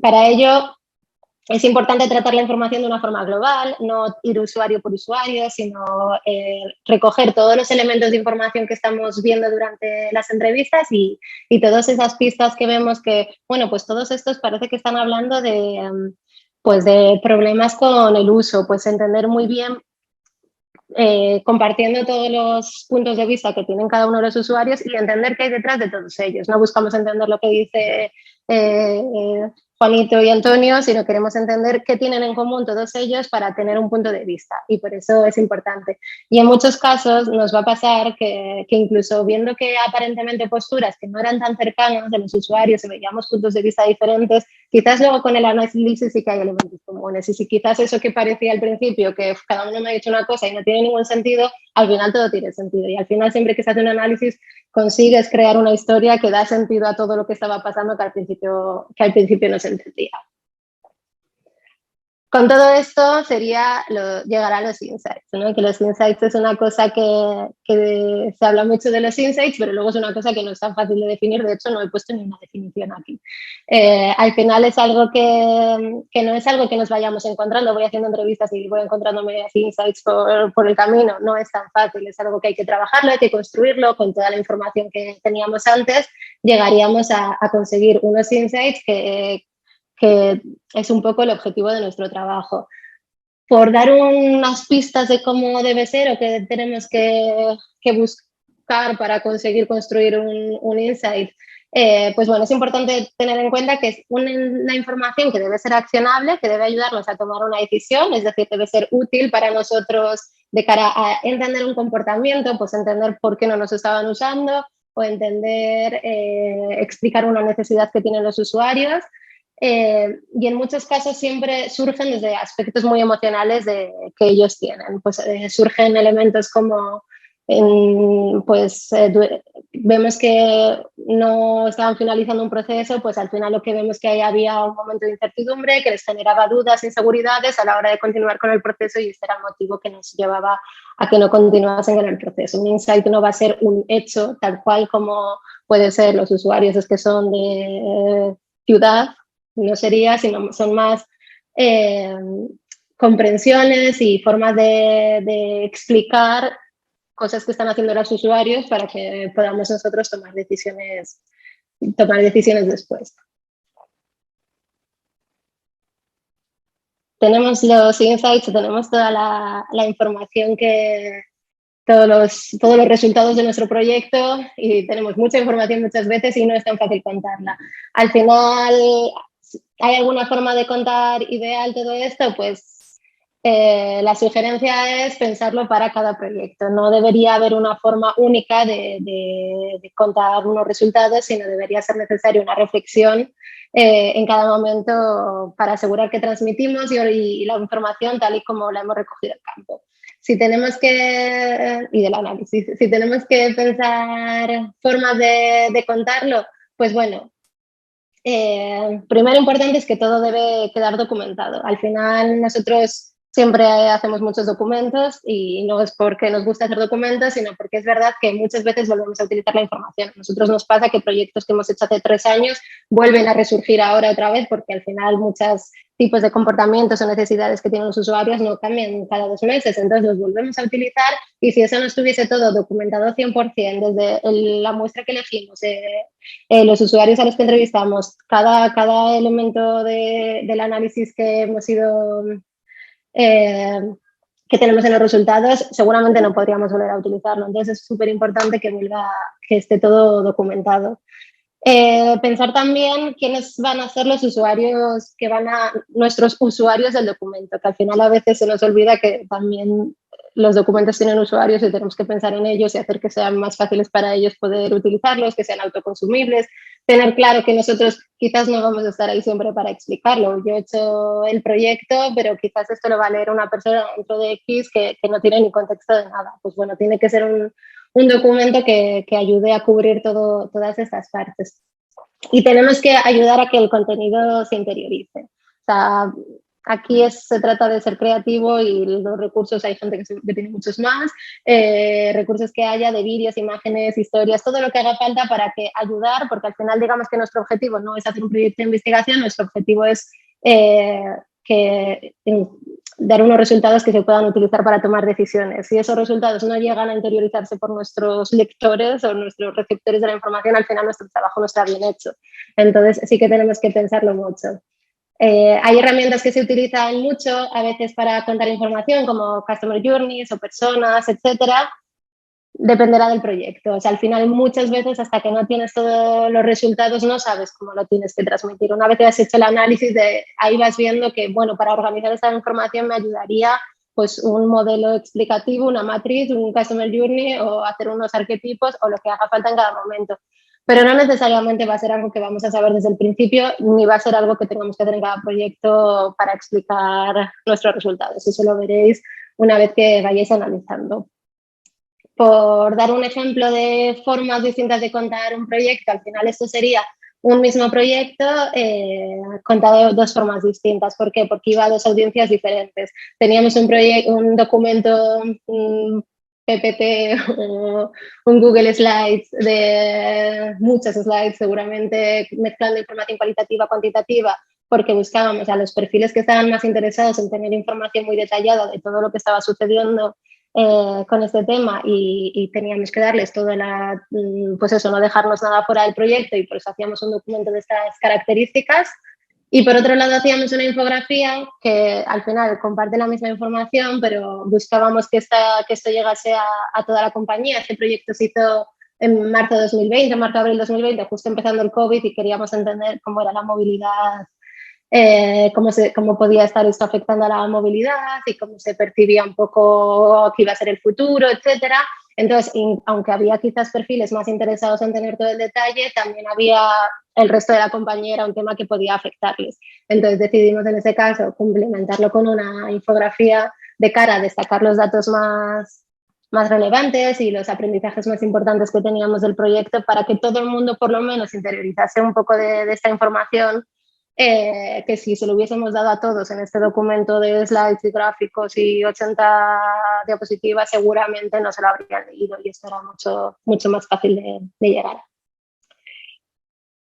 Speaker 2: Para ello es importante tratar la información de una forma global, no ir usuario por usuario, sino recoger todos los elementos de información que estamos viendo durante las entrevistas y todas esas pistas que vemos que, bueno, pues todos estos parece que están hablando pues de problemas con el uso, pues entender muy bien, compartiendo todos los puntos de vista que tienen cada uno de los usuarios y entender qué hay detrás de todos ellos. No buscamos entender lo que dice Juanito y Antonio, sino queremos entender qué tienen en común todos ellos para tener un punto de vista y por eso es importante. Y en muchos casos nos va a pasar que incluso viendo que aparentemente posturas que no eran tan cercanas de los usuarios y veíamos puntos de vista diferentes, quizás luego con el análisis sí que hay elementos comunes y si quizás eso que parecía al principio que cada uno me ha dicho una cosa y no tiene ningún sentido, al final todo tiene sentido y al final siempre que se hace un análisis consigues crear una historia que da sentido a todo lo que estaba pasando que al principio no se entendía. Con todo esto llegar a los insights, ¿no? Que los insights es una cosa que se habla mucho de los insights, pero luego es una cosa que no es tan fácil de definir, de hecho no he puesto ni una definición aquí. Al final es algo que no es algo que nos vayamos encontrando, voy haciendo entrevistas y voy encontrándome insights por el camino, no es tan fácil, es algo que hay que trabajarlo, hay que construirlo, con toda la información que teníamos antes, llegaríamos a conseguir unos insights que es un poco el objetivo de nuestro trabajo. Por dar unas pistas de cómo debe ser o qué tenemos que buscar para conseguir construir un insight, pues bueno, es importante tener en cuenta que es una información que debe ser accionable, que debe ayudarnos a tomar una decisión, es decir, debe ser útil para nosotros de cara a entender un comportamiento, pues entender por qué no nos estaban usando o entender, explicar una necesidad que tienen los usuarios. y en muchos casos siempre surgen desde aspectos muy emocionales que ellos tienen. Pues surgen elementos como vemos que no estaban finalizando un proceso, pues al final lo que vemos que ahí había un momento de incertidumbre que les generaba dudas, inseguridades a la hora de continuar con el proceso, y este era el motivo que nos llevaba a que no continuasen en el proceso. Un insight no va a ser un hecho tal cual como puede ser los usuarios es que son de ciudad, no sería, sino son más comprensiones y formas de explicar cosas que están haciendo los usuarios para que podamos nosotros tomar decisiones después. Tenemos los insights, tenemos toda la información todos los resultados de nuestro proyecto, y tenemos mucha información muchas veces y no es tan fácil contarla. Al final, ¿hay alguna forma de contar ideal todo esto? Pues la sugerencia es pensarlo para cada proyecto. No debería haber una forma única de contar unos resultados, sino debería ser necesaria una reflexión en cada momento para asegurar que transmitimos y la información tal y como la hemos recogido del campo. Y del análisis, si tenemos que pensar formas de contarlo, pues bueno, primero importante es que todo debe quedar documentado. Al final nosotros siempre hacemos muchos documentos, y no es porque nos gusta hacer documentos, sino porque es verdad que muchas veces volvemos a utilizar la información. A nosotros nos pasa que proyectos que hemos hecho hace 3 años vuelven a resurgir ahora otra vez, porque al final muchos tipos de comportamientos o necesidades que tienen los usuarios no cambian cada 2 meses, entonces los volvemos a utilizar, y si eso no estuviese todo documentado 100%, desde la muestra que elegimos, los usuarios a los que entrevistamos, cada elemento del análisis que hemos ido que tenemos en los resultados, seguramente no podríamos volver a utilizarlo. Entonces es súper importante que esté todo documentado. Pensar también quiénes van a ser los usuarios nuestros usuarios del documento, que al final a veces se nos olvida que también los documentos tienen usuarios y tenemos que pensar en ellos y hacer que sean más fáciles para ellos poder utilizarlos, que sean autoconsumibles, tener claro que nosotros quizás no vamos a estar ahí siempre para explicarlo. Yo he hecho el proyecto, pero quizás esto lo va a leer una persona dentro de X que no tiene ni contexto de nada. Pues bueno, tiene que ser un documento que ayude a cubrir todas estas partes. Y tenemos que ayudar a que el contenido se interiorice. O sea, aquí se trata de ser creativo, y los recursos hay gente que tiene muchos más, recursos que haya de vídeos, imágenes, historias, todo lo que haga falta para ayudar, porque al final digamos que nuestro objetivo no es hacer un proyecto de investigación, nuestro objetivo es dar unos resultados que se puedan utilizar para tomar decisiones. Si esos resultados no llegan a interiorizarse por nuestros lectores o nuestros receptores de la información, al final nuestro trabajo no está bien hecho. Entonces sí que tenemos que pensarlo mucho. Hay herramientas que se utilizan mucho a veces para contar información, como Customer Journeys o personas, etcétera. Dependerá del proyecto. O sea, al final muchas veces hasta que no tienes todos los resultados no sabes cómo lo tienes que transmitir. Una vez que has hecho el análisis, ahí vas viendo que, bueno, para organizar esta información me ayudaría pues un modelo explicativo, una matriz, un Customer Journey, o hacer unos arquetipos o lo que haga falta en cada momento. Pero no necesariamente va a ser algo que vamos a saber desde el principio, ni va a ser algo que tengamos que hacer en cada proyecto para explicar nuestros resultados. Eso lo veréis una vez que vayáis analizando. Por dar un ejemplo de formas distintas de contar un proyecto, al final esto sería un mismo proyecto contado de 2 formas distintas. ¿Por qué? Porque iba a 2 audiencias diferentes. Teníamos un documento, un PPT o un Google Slides de muchas slides, seguramente mezclando información cualitativa, cuantitativa, porque buscábamos a los perfiles que estaban más interesados en tener información muy detallada de todo lo que estaba sucediendo con este tema, y teníamos que darles todo pues eso, no dejarnos nada fuera del proyecto, y por eso hacíamos un documento de estas características. Y por otro lado hacíamos una infografía que al final comparte la misma información, pero buscábamos que esto llegase a toda la compañía. Este proyecto se hizo en marzo-abril 2020, justo empezando el COVID, y queríamos entender cómo era la movilidad cómo podía estar esto afectando a la movilidad y cómo se percibía un poco que iba a ser el futuro, etcétera. Entonces, aunque había quizás perfiles más interesados en tener todo el detalle, también había el resto de la compañía, era un tema que podía afectarles. Entonces decidimos en ese caso complementarlo con una infografía de cara a destacar los datos más relevantes y los aprendizajes más importantes que teníamos del proyecto para que todo el mundo por lo menos interiorizase un poco de esta información, que si se lo hubiésemos dado a todos en este documento de slides y gráficos y 80 diapositivas, seguramente no se lo habrían leído y esto era mucho más fácil de llegar.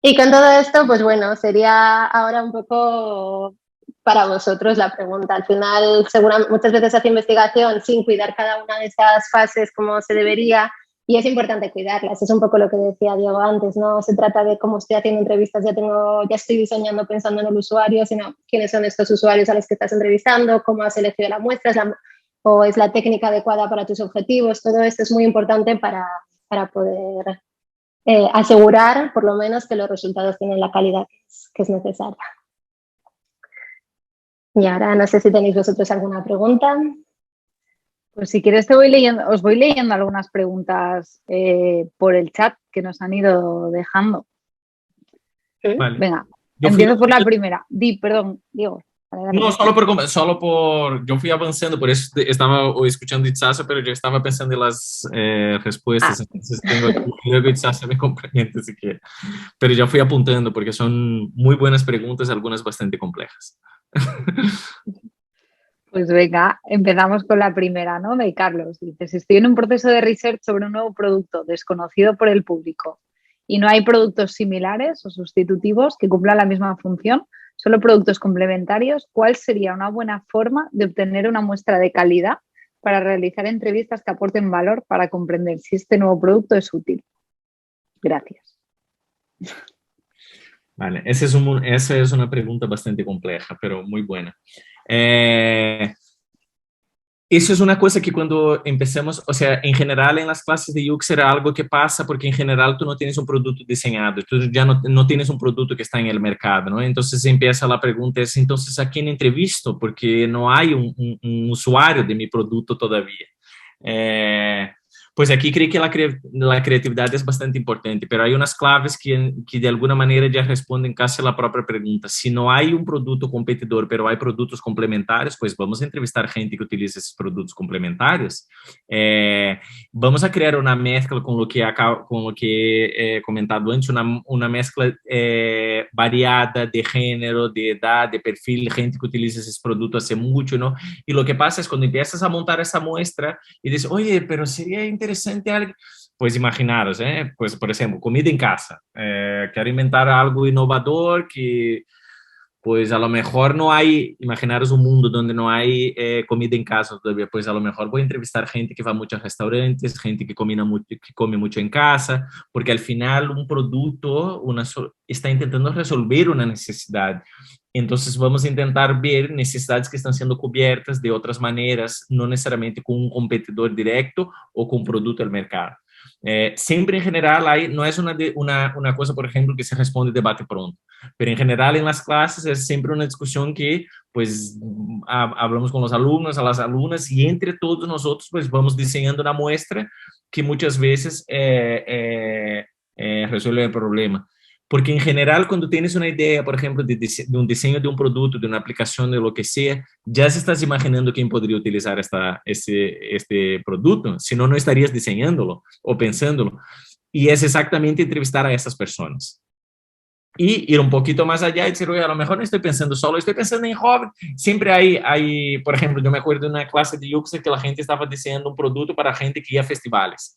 Speaker 2: Y con todo esto, pues bueno, sería ahora un poco para vosotros la pregunta. Al final, seguramente, muchas veces se hace investigación sin cuidar cada una de estas fases como se debería y es importante cuidarlas. Es un poco lo que decía Diego antes, no se trata de cómo estoy haciendo entrevistas, ya estoy diseñando pensando en el usuario, sino quiénes son estos usuarios a los que estás entrevistando, cómo has elegido la muestra, o es la técnica adecuada para tus objetivos. Todo esto es muy importante para poder asegurar, por lo menos, que los resultados tienen la calidad que es necesaria. Y ahora no sé si tenéis vosotros alguna pregunta.
Speaker 1: Pues si quieres os voy leyendo algunas preguntas por el chat que nos han ido dejando.
Speaker 3: Vale.
Speaker 1: Venga, empiezo por la primera. Perdón, Diego.
Speaker 3: No, solo por... Yo fui avanzando, por eso estaba escuchando Itzasa, pero yo estaba pensando en las respuestas, entonces tengo aquí, luego Itzasa me complementa si quiere. Pero ya fui apuntando porque son muy buenas preguntas, algunas bastante complejas.
Speaker 1: Pues venga, empezamos con la primera, ¿no? De Carlos. Dice, si estoy en un proceso de research sobre un nuevo producto desconocido por el público y no hay productos similares o sustitutivos que cumplan la misma función, solo productos complementarios, ¿cuál sería una buena forma de obtener una muestra de calidad para realizar entrevistas que aporten valor para comprender si este nuevo producto es útil? Gracias.
Speaker 3: Vale, esa es una pregunta bastante compleja, pero muy buena. Eso es una cosa que cuando empezamos, o sea, en general en las clases de UX era algo que pasa porque en general tú no tienes un producto diseñado, tú ya no tienes un producto que está en el mercado, ¿no? Entonces empieza la pregunta, es entonces ¿a quién entrevisto? Porque no hay un usuario de mi producto todavía. Pues aquí creo que la creatividad es bastante importante, pero hay unas claves que de alguna manera ya responden casi a la propia pregunta. Si no hay un producto competidor, pero hay productos complementarios, pues vamos a entrevistar gente que utiliza esos productos complementarios. Vamos a crear una mezcla con lo que he comentado antes, una mezcla variada de género, de edad, de perfil, gente que utiliza esos productos hace mucho, ¿no? Y lo que pasa es cuando empiezas a montar esa muestra y dices, oye, pero sería interesante algo, pues imaginaros, pues por ejemplo, comida en casa, quiero inventar algo innovador que pues a lo mejor no hay, imaginaros un mundo donde no hay comida en casa todavía, pues a lo mejor voy a entrevistar gente que va mucho a restaurantes, gente que come mucho en casa, porque al final un producto está intentando resolver una necesidad. Entonces vamos a intentar ver necesidades que están siendo cubiertas de otras maneras, no necesariamente con un competidor directo o con un producto al mercado. Siempre en general no es una cosa, por ejemplo, que se responde debate pronto, pero en general en las clases es siempre una discusión que pues hablamos con los alumnos, a las alumnas y entre todos nosotros pues vamos diseñando una muestra que muchas veces resuelve el problema. Porque en general, cuando tienes una idea, por ejemplo, de un diseño de un producto, de una aplicación, de lo que sea, ya se estás imaginando quién podría utilizar este producto. Si no, no estarías diseñándolo o pensándolo. Y es exactamente entrevistar a esas personas. Y ir un poquito más allá y decir, oye, a lo mejor no estoy pensando solo, estoy pensando en joven. Siempre hay, por ejemplo, yo me acuerdo de una clase de UX que la gente estaba diseñando un producto para gente que iba a festivales.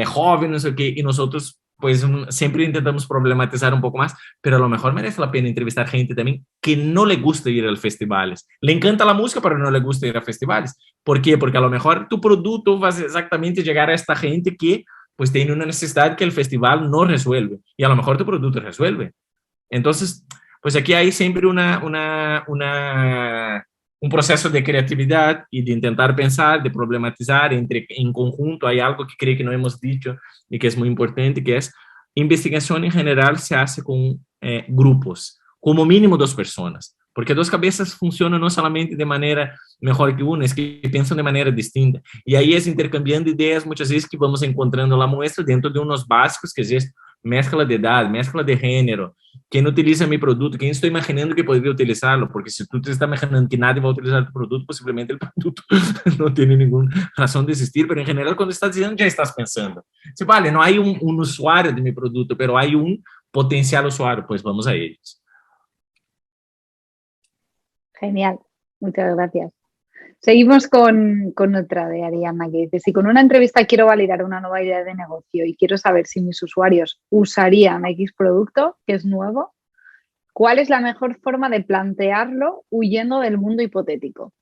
Speaker 3: Joven, no sé qué, y nosotros pues siempre intentamos problematizar un poco más, pero a lo mejor merece la pena entrevistar gente también que no le gusta ir a los festivales. Le encanta la música, pero no le gusta ir a festivales. ¿Por qué? Porque a lo mejor tu producto va a exactamente llegar a esta gente que pues tiene una necesidad que el festival no resuelve y a lo mejor tu producto resuelve. Entonces, pues aquí hay siempre un proceso de creatividad y de intentar pensar, de problematizar en conjunto. Hay algo que creo que no hemos dicho y que es muy importante, que es investigación en general se hace con grupos. como mínimo 2 personas, porque 2 cabezas funcionan no solamente de manera mejor que una, es que piensan de manera distinta. Y ahí es intercambiando ideas muchas veces que vamos encontrando la muestra dentro de unos básicos que es mezcla de edad, mezcla de género, quién utiliza mi producto, quién estoy imaginando que podría utilizarlo, porque si tú te estás imaginando que nadie va a utilizar tu producto, posiblemente el producto no tiene ninguna razón de existir, pero en general cuando estás diciendo ya estás pensando. Si vale, no hay un usuario de mi producto, pero hay un potencial usuario, pues vamos a ellos.
Speaker 1: Genial, muchas gracias. Seguimos con otra de Ariana que dice, si con una entrevista quiero validar una nueva idea de negocio y quiero saber si mis usuarios usarían X producto, que es nuevo, ¿cuál es la mejor forma de plantearlo huyendo del mundo hipotético?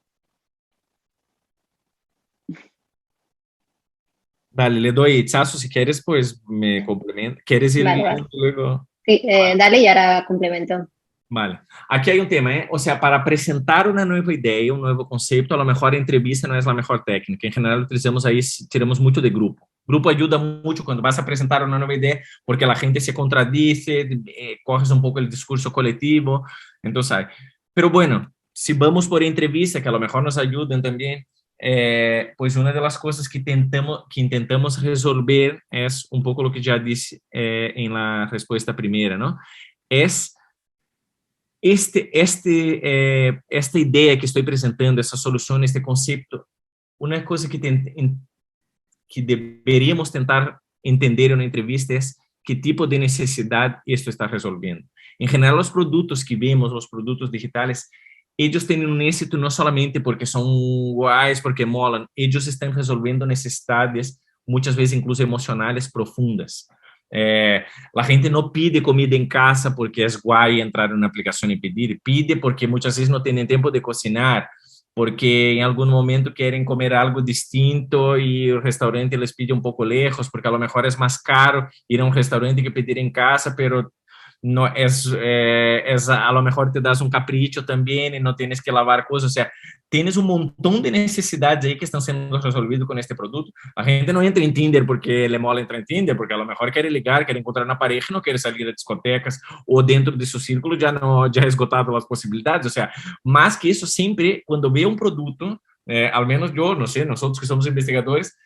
Speaker 3: Vale, le doy hechazo si quieres, pues me complementa. ¿Quieres ir
Speaker 2: Vale, vale.
Speaker 3: luego?
Speaker 2: Sí, dale y ahora complemento.
Speaker 3: Vale. Aquí hay un tema, ¿eh? O sea, para presentar una nueva idea, un nuevo concepto, a lo mejor entrevista no es la mejor técnica. En general utilizamos ahí, tiramos mucho de grupo. Grupo ayuda mucho cuando vas a presentar una nueva idea porque la gente se contradice, coges un poco el discurso colectivo. Entonces, pero bueno, si vamos por entrevista, que a lo mejor nos ayuden también, pues una de las cosas que intentamos resolver es un poco lo que ya dije en la respuesta primera, ¿no? Es esta idea que estoy presentando, esa solución, este concepto, una cosa que deberíamos tentar entender en una entrevista es qué tipo de necesidad esto está resolviendo. En general, los productos que vemos, los productos digitales, ellos tienen un éxito no solamente porque son guays, porque molan, ellos están resolviendo necesidades, muchas veces incluso emocionales profundas. La gente no pide comida en casa porque es guay entrar en una aplicación y pedir, pide porque muchas veces no tienen tiempo de cocinar, porque en algún momento quieren comer algo distinto y el restaurante les pide un poco lejos, porque a lo mejor es más caro ir a un restaurante que pedir en casa, pero no es a lo mejor te das un capricho también y no tienes que lavar cosas, o sea, tienes un montón de necesidades ahí que están siendo resolvidas con este producto. La gente no entra en Tinder porque le mola entrar en Tinder, porque a lo mejor quiere ligar, quiere encontrar una pareja, no quiere salir de discotecas o dentro de su círculo ya no ya ha esgotado las posibilidades, o sea, más que eso, siempre cuando veo un producto, al menos yo, no sé, nosotros que somos investigadores,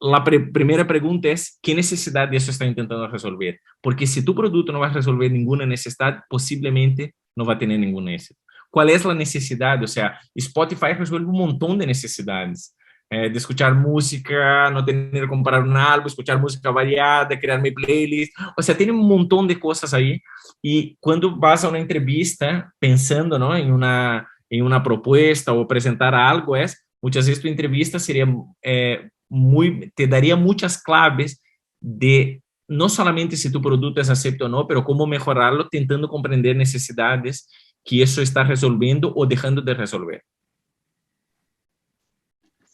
Speaker 3: la primera pregunta es, ¿qué necesidad de eso está intentando resolver? Porque si tu producto no va a resolver ninguna necesidad, posiblemente no va a tener ningún éxito. ¿Cuál es la necesidad? O sea, Spotify resuelve un montón de necesidades. De escuchar música, no tener que comprar un álbum, escuchar música variada, crear mi playlist. O sea, tiene un montón de cosas ahí. Y cuando vas a una entrevista pensando, ¿no?, en una propuesta o presentar algo, muchas veces tu entrevista sería te daría muchas claves de no solamente si tu producto es acepto o no, pero cómo mejorarlo, tentando comprender necesidades que eso está resolviendo o dejando de resolver.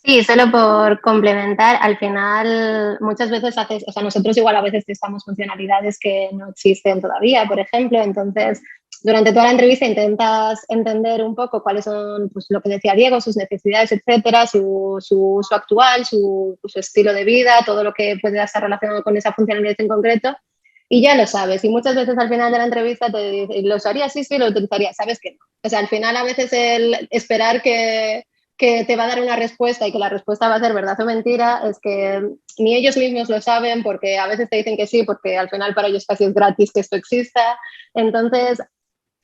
Speaker 2: Sí, solo por complementar, al final muchas veces o sea, nosotros igual a veces testamos funcionalidades que no existen todavía, por ejemplo, entonces durante toda la entrevista intentas entender un poco cuáles son, pues lo que decía Diego, sus necesidades, etcétera, su uso actual, su estilo de vida, todo lo que puede estar relacionado con esa funcionalidad en concreto, y ya lo sabes. Y muchas veces al final de la entrevista te dicen, ¿lo usarías? Sí, sí, lo utilizaría. Sabes que no. O sea, al final a veces el esperar que te va a dar una respuesta y que la respuesta va a ser verdad o mentira, es que ni ellos mismos lo saben, porque a veces te dicen que sí, porque al final para ellos casi es gratis que esto exista. Entonces,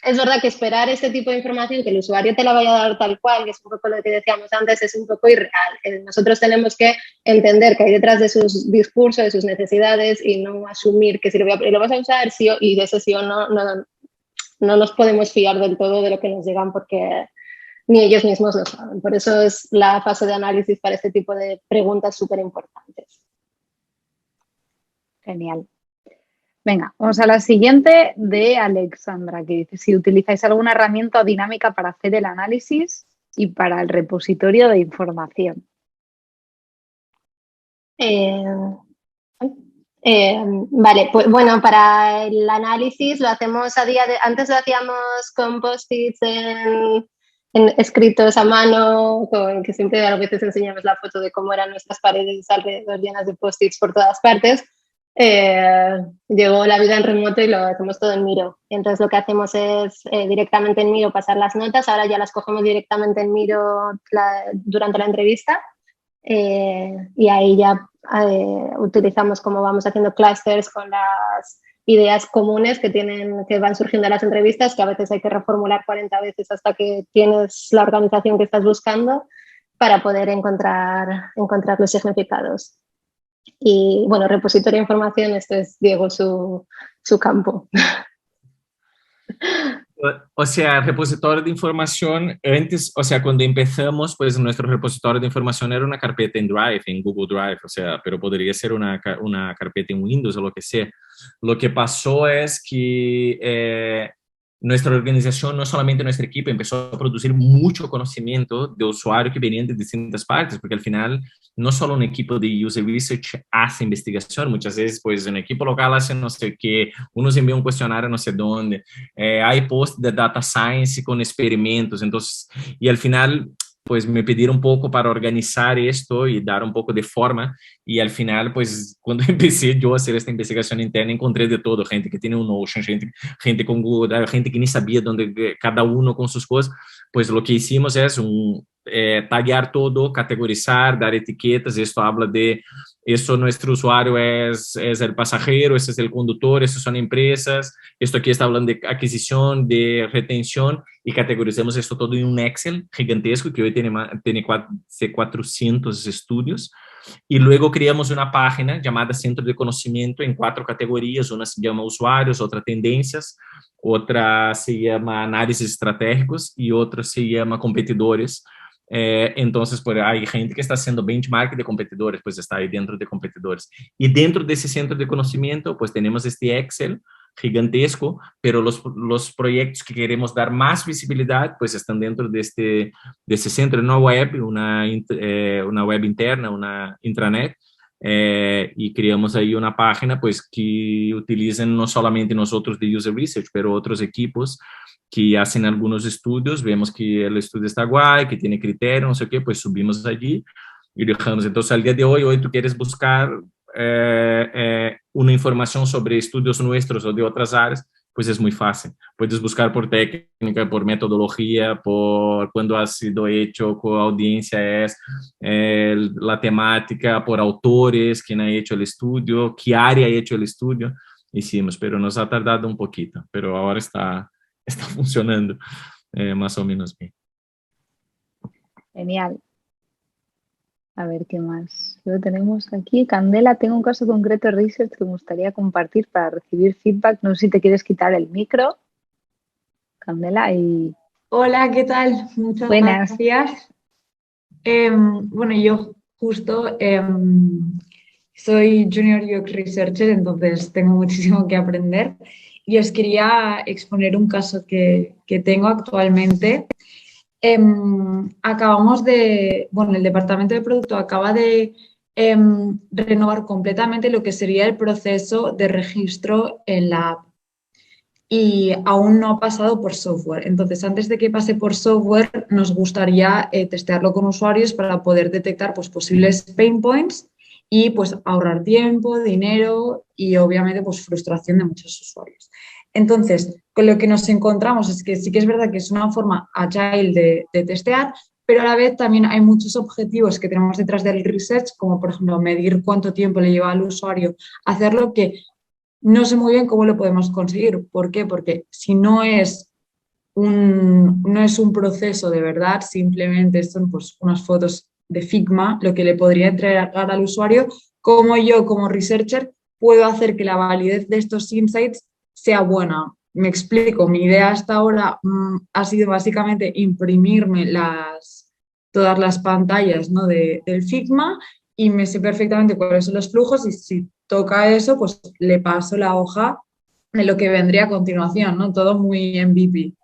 Speaker 2: es verdad que esperar este tipo de información, que el usuario te la vaya a dar tal cual, que es un poco lo que decíamos antes, es un poco irreal. Nosotros tenemos que entender que hay detrás de sus discursos, de sus necesidades, y no asumir que si lo vas a usar sí, y de ese sí o no, no nos podemos fiar del todo de lo que nos digan, porque ni ellos mismos lo saben. Por eso es la fase de análisis para este tipo de preguntas súper importantes.
Speaker 1: Genial. Venga, vamos a la siguiente de Alexandra, que dice, si utilizáis alguna herramienta dinámica para hacer el análisis y para el repositorio de información.
Speaker 2: Vale, pues bueno, para el análisis lo hacemos antes lo hacíamos con post-its escritos a mano, que siempre a veces enseñamos la foto de cómo eran nuestras paredes alrededor llenas de post-its por todas partes. llegó la vida en remoto y lo hacemos todo en Miro. Entonces lo que hacemos es directamente en Miro pasar las notas, ahora ya las cogemos directamente en Miro durante la entrevista y ahí ya utilizamos como vamos haciendo clusters con las ideas comunes que van surgiendo en las entrevistas, que a veces hay que reformular 40 veces hasta que tienes la organización que estás buscando para poder encontrar los significados. Y bueno, repositorio de información, este es Diego su campo.
Speaker 3: O sea, repositorio de información, antes, o sea, cuando empezamos, pues nuestro repositorio de información era una carpeta en Drive, en Google Drive, o sea, pero podría ser una carpeta en Windows o lo que sea. Lo que pasó es que nuestra organización, no solamente nuestro equipo, empezó a producir mucho conocimiento de usuarios que venían de distintas partes, porque al final no solo un equipo de user research hace investigación, muchas veces pues un equipo local hace no sé qué, unos envían un cuestionario no sé dónde, hay post de data science con experimentos, entonces, y al final pues me pidieron un poco para organizar esto y dar un poco de forma. Y al final, pues cuando empecé yo a hacer esta investigación interna, encontré de todo, gente que tiene un Notion, gente con Google, gente que ni sabía dónde cada uno con sus cosas. Pues lo que hicimos es taguear todo, categorizar, dar etiquetas. Esto habla de, esto nuestro usuario es el pasajero, este es el conductor, estas son empresas, esto aquí está hablando de adquisición, de retención, y categorizamos esto todo en un Excel gigantesco que hoy tiene 400 estudios. Y luego creamos una página llamada Centro de Conocimiento en 4 categorías. Una se llama usuarios, otra tendencias, otra se llama análisis estratégicos y otra se llama competidores. Entonces, pues, hay gente que está haciendo benchmark de competidores, pues está ahí dentro de competidores. Y dentro de ese centro de conocimiento, pues tenemos este Excel gigantesco, pero los proyectos que queremos dar más visibilidad, pues están dentro de este centro, una web, una web interna, una intranet, y creamos ahí una página pues que utilizan no solamente nosotros de User Research, pero otros equipos que hacen algunos estudios, vemos que el estudio está guay, que tiene criterios, no sé qué, pues subimos allí y dejamos. Entonces, al día de hoy tú quieres buscar una información sobre estudios nuestros o de otras áreas, pues es muy fácil. Puedes buscar por técnica, por metodología, por cuándo ha sido hecho, cuál audiencia es, la temática, por autores, quién ha hecho el estudio, qué área ha hecho el estudio. Hicimos, pero nos ha tardado un poquito, pero ahora está funcionando más o menos bien.
Speaker 1: Genial. A ver qué más. Luego tenemos aquí, Candela, tengo un caso concreto de research que me gustaría compartir para recibir feedback. No sé si te quieres quitar el micro, Candela, y...
Speaker 4: Hola, ¿qué tal? Muchas
Speaker 1: Buenas.
Speaker 4: gracias. Bueno, yo justo soy Junior UX Researcher, entonces tengo muchísimo que aprender. Y os quería exponer un caso que tengo actualmente. El departamento de producto acaba de renovar completamente lo que sería el proceso de registro en la app y aún no ha pasado por software. Entonces, antes de que pase por software, nos gustaría testearlo con usuarios para poder detectar pues, posibles pain points y pues, ahorrar tiempo, dinero y obviamente pues, frustración de muchos usuarios. Entonces, con lo que nos encontramos es que sí que es verdad que es una forma agile de testear, pero a la vez también hay muchos objetivos que tenemos detrás del research, como por ejemplo medir cuánto tiempo le lleva al usuario hacerlo, que no sé muy bien cómo lo podemos conseguir. ¿Por qué? Porque si no es un proceso de verdad, simplemente son pues, unas fotos de Figma, lo que le podría entregar al usuario, como yo como researcher puedo hacer que la validez de estos insights sea buena. Me explico, mi idea hasta ahora ha sido básicamente imprimirme todas las pantallas, ¿no? del Figma y me sé perfectamente cuáles son los flujos y si toca eso, pues le paso la hoja de lo que vendría a continuación, ¿no? Todo muy MVP.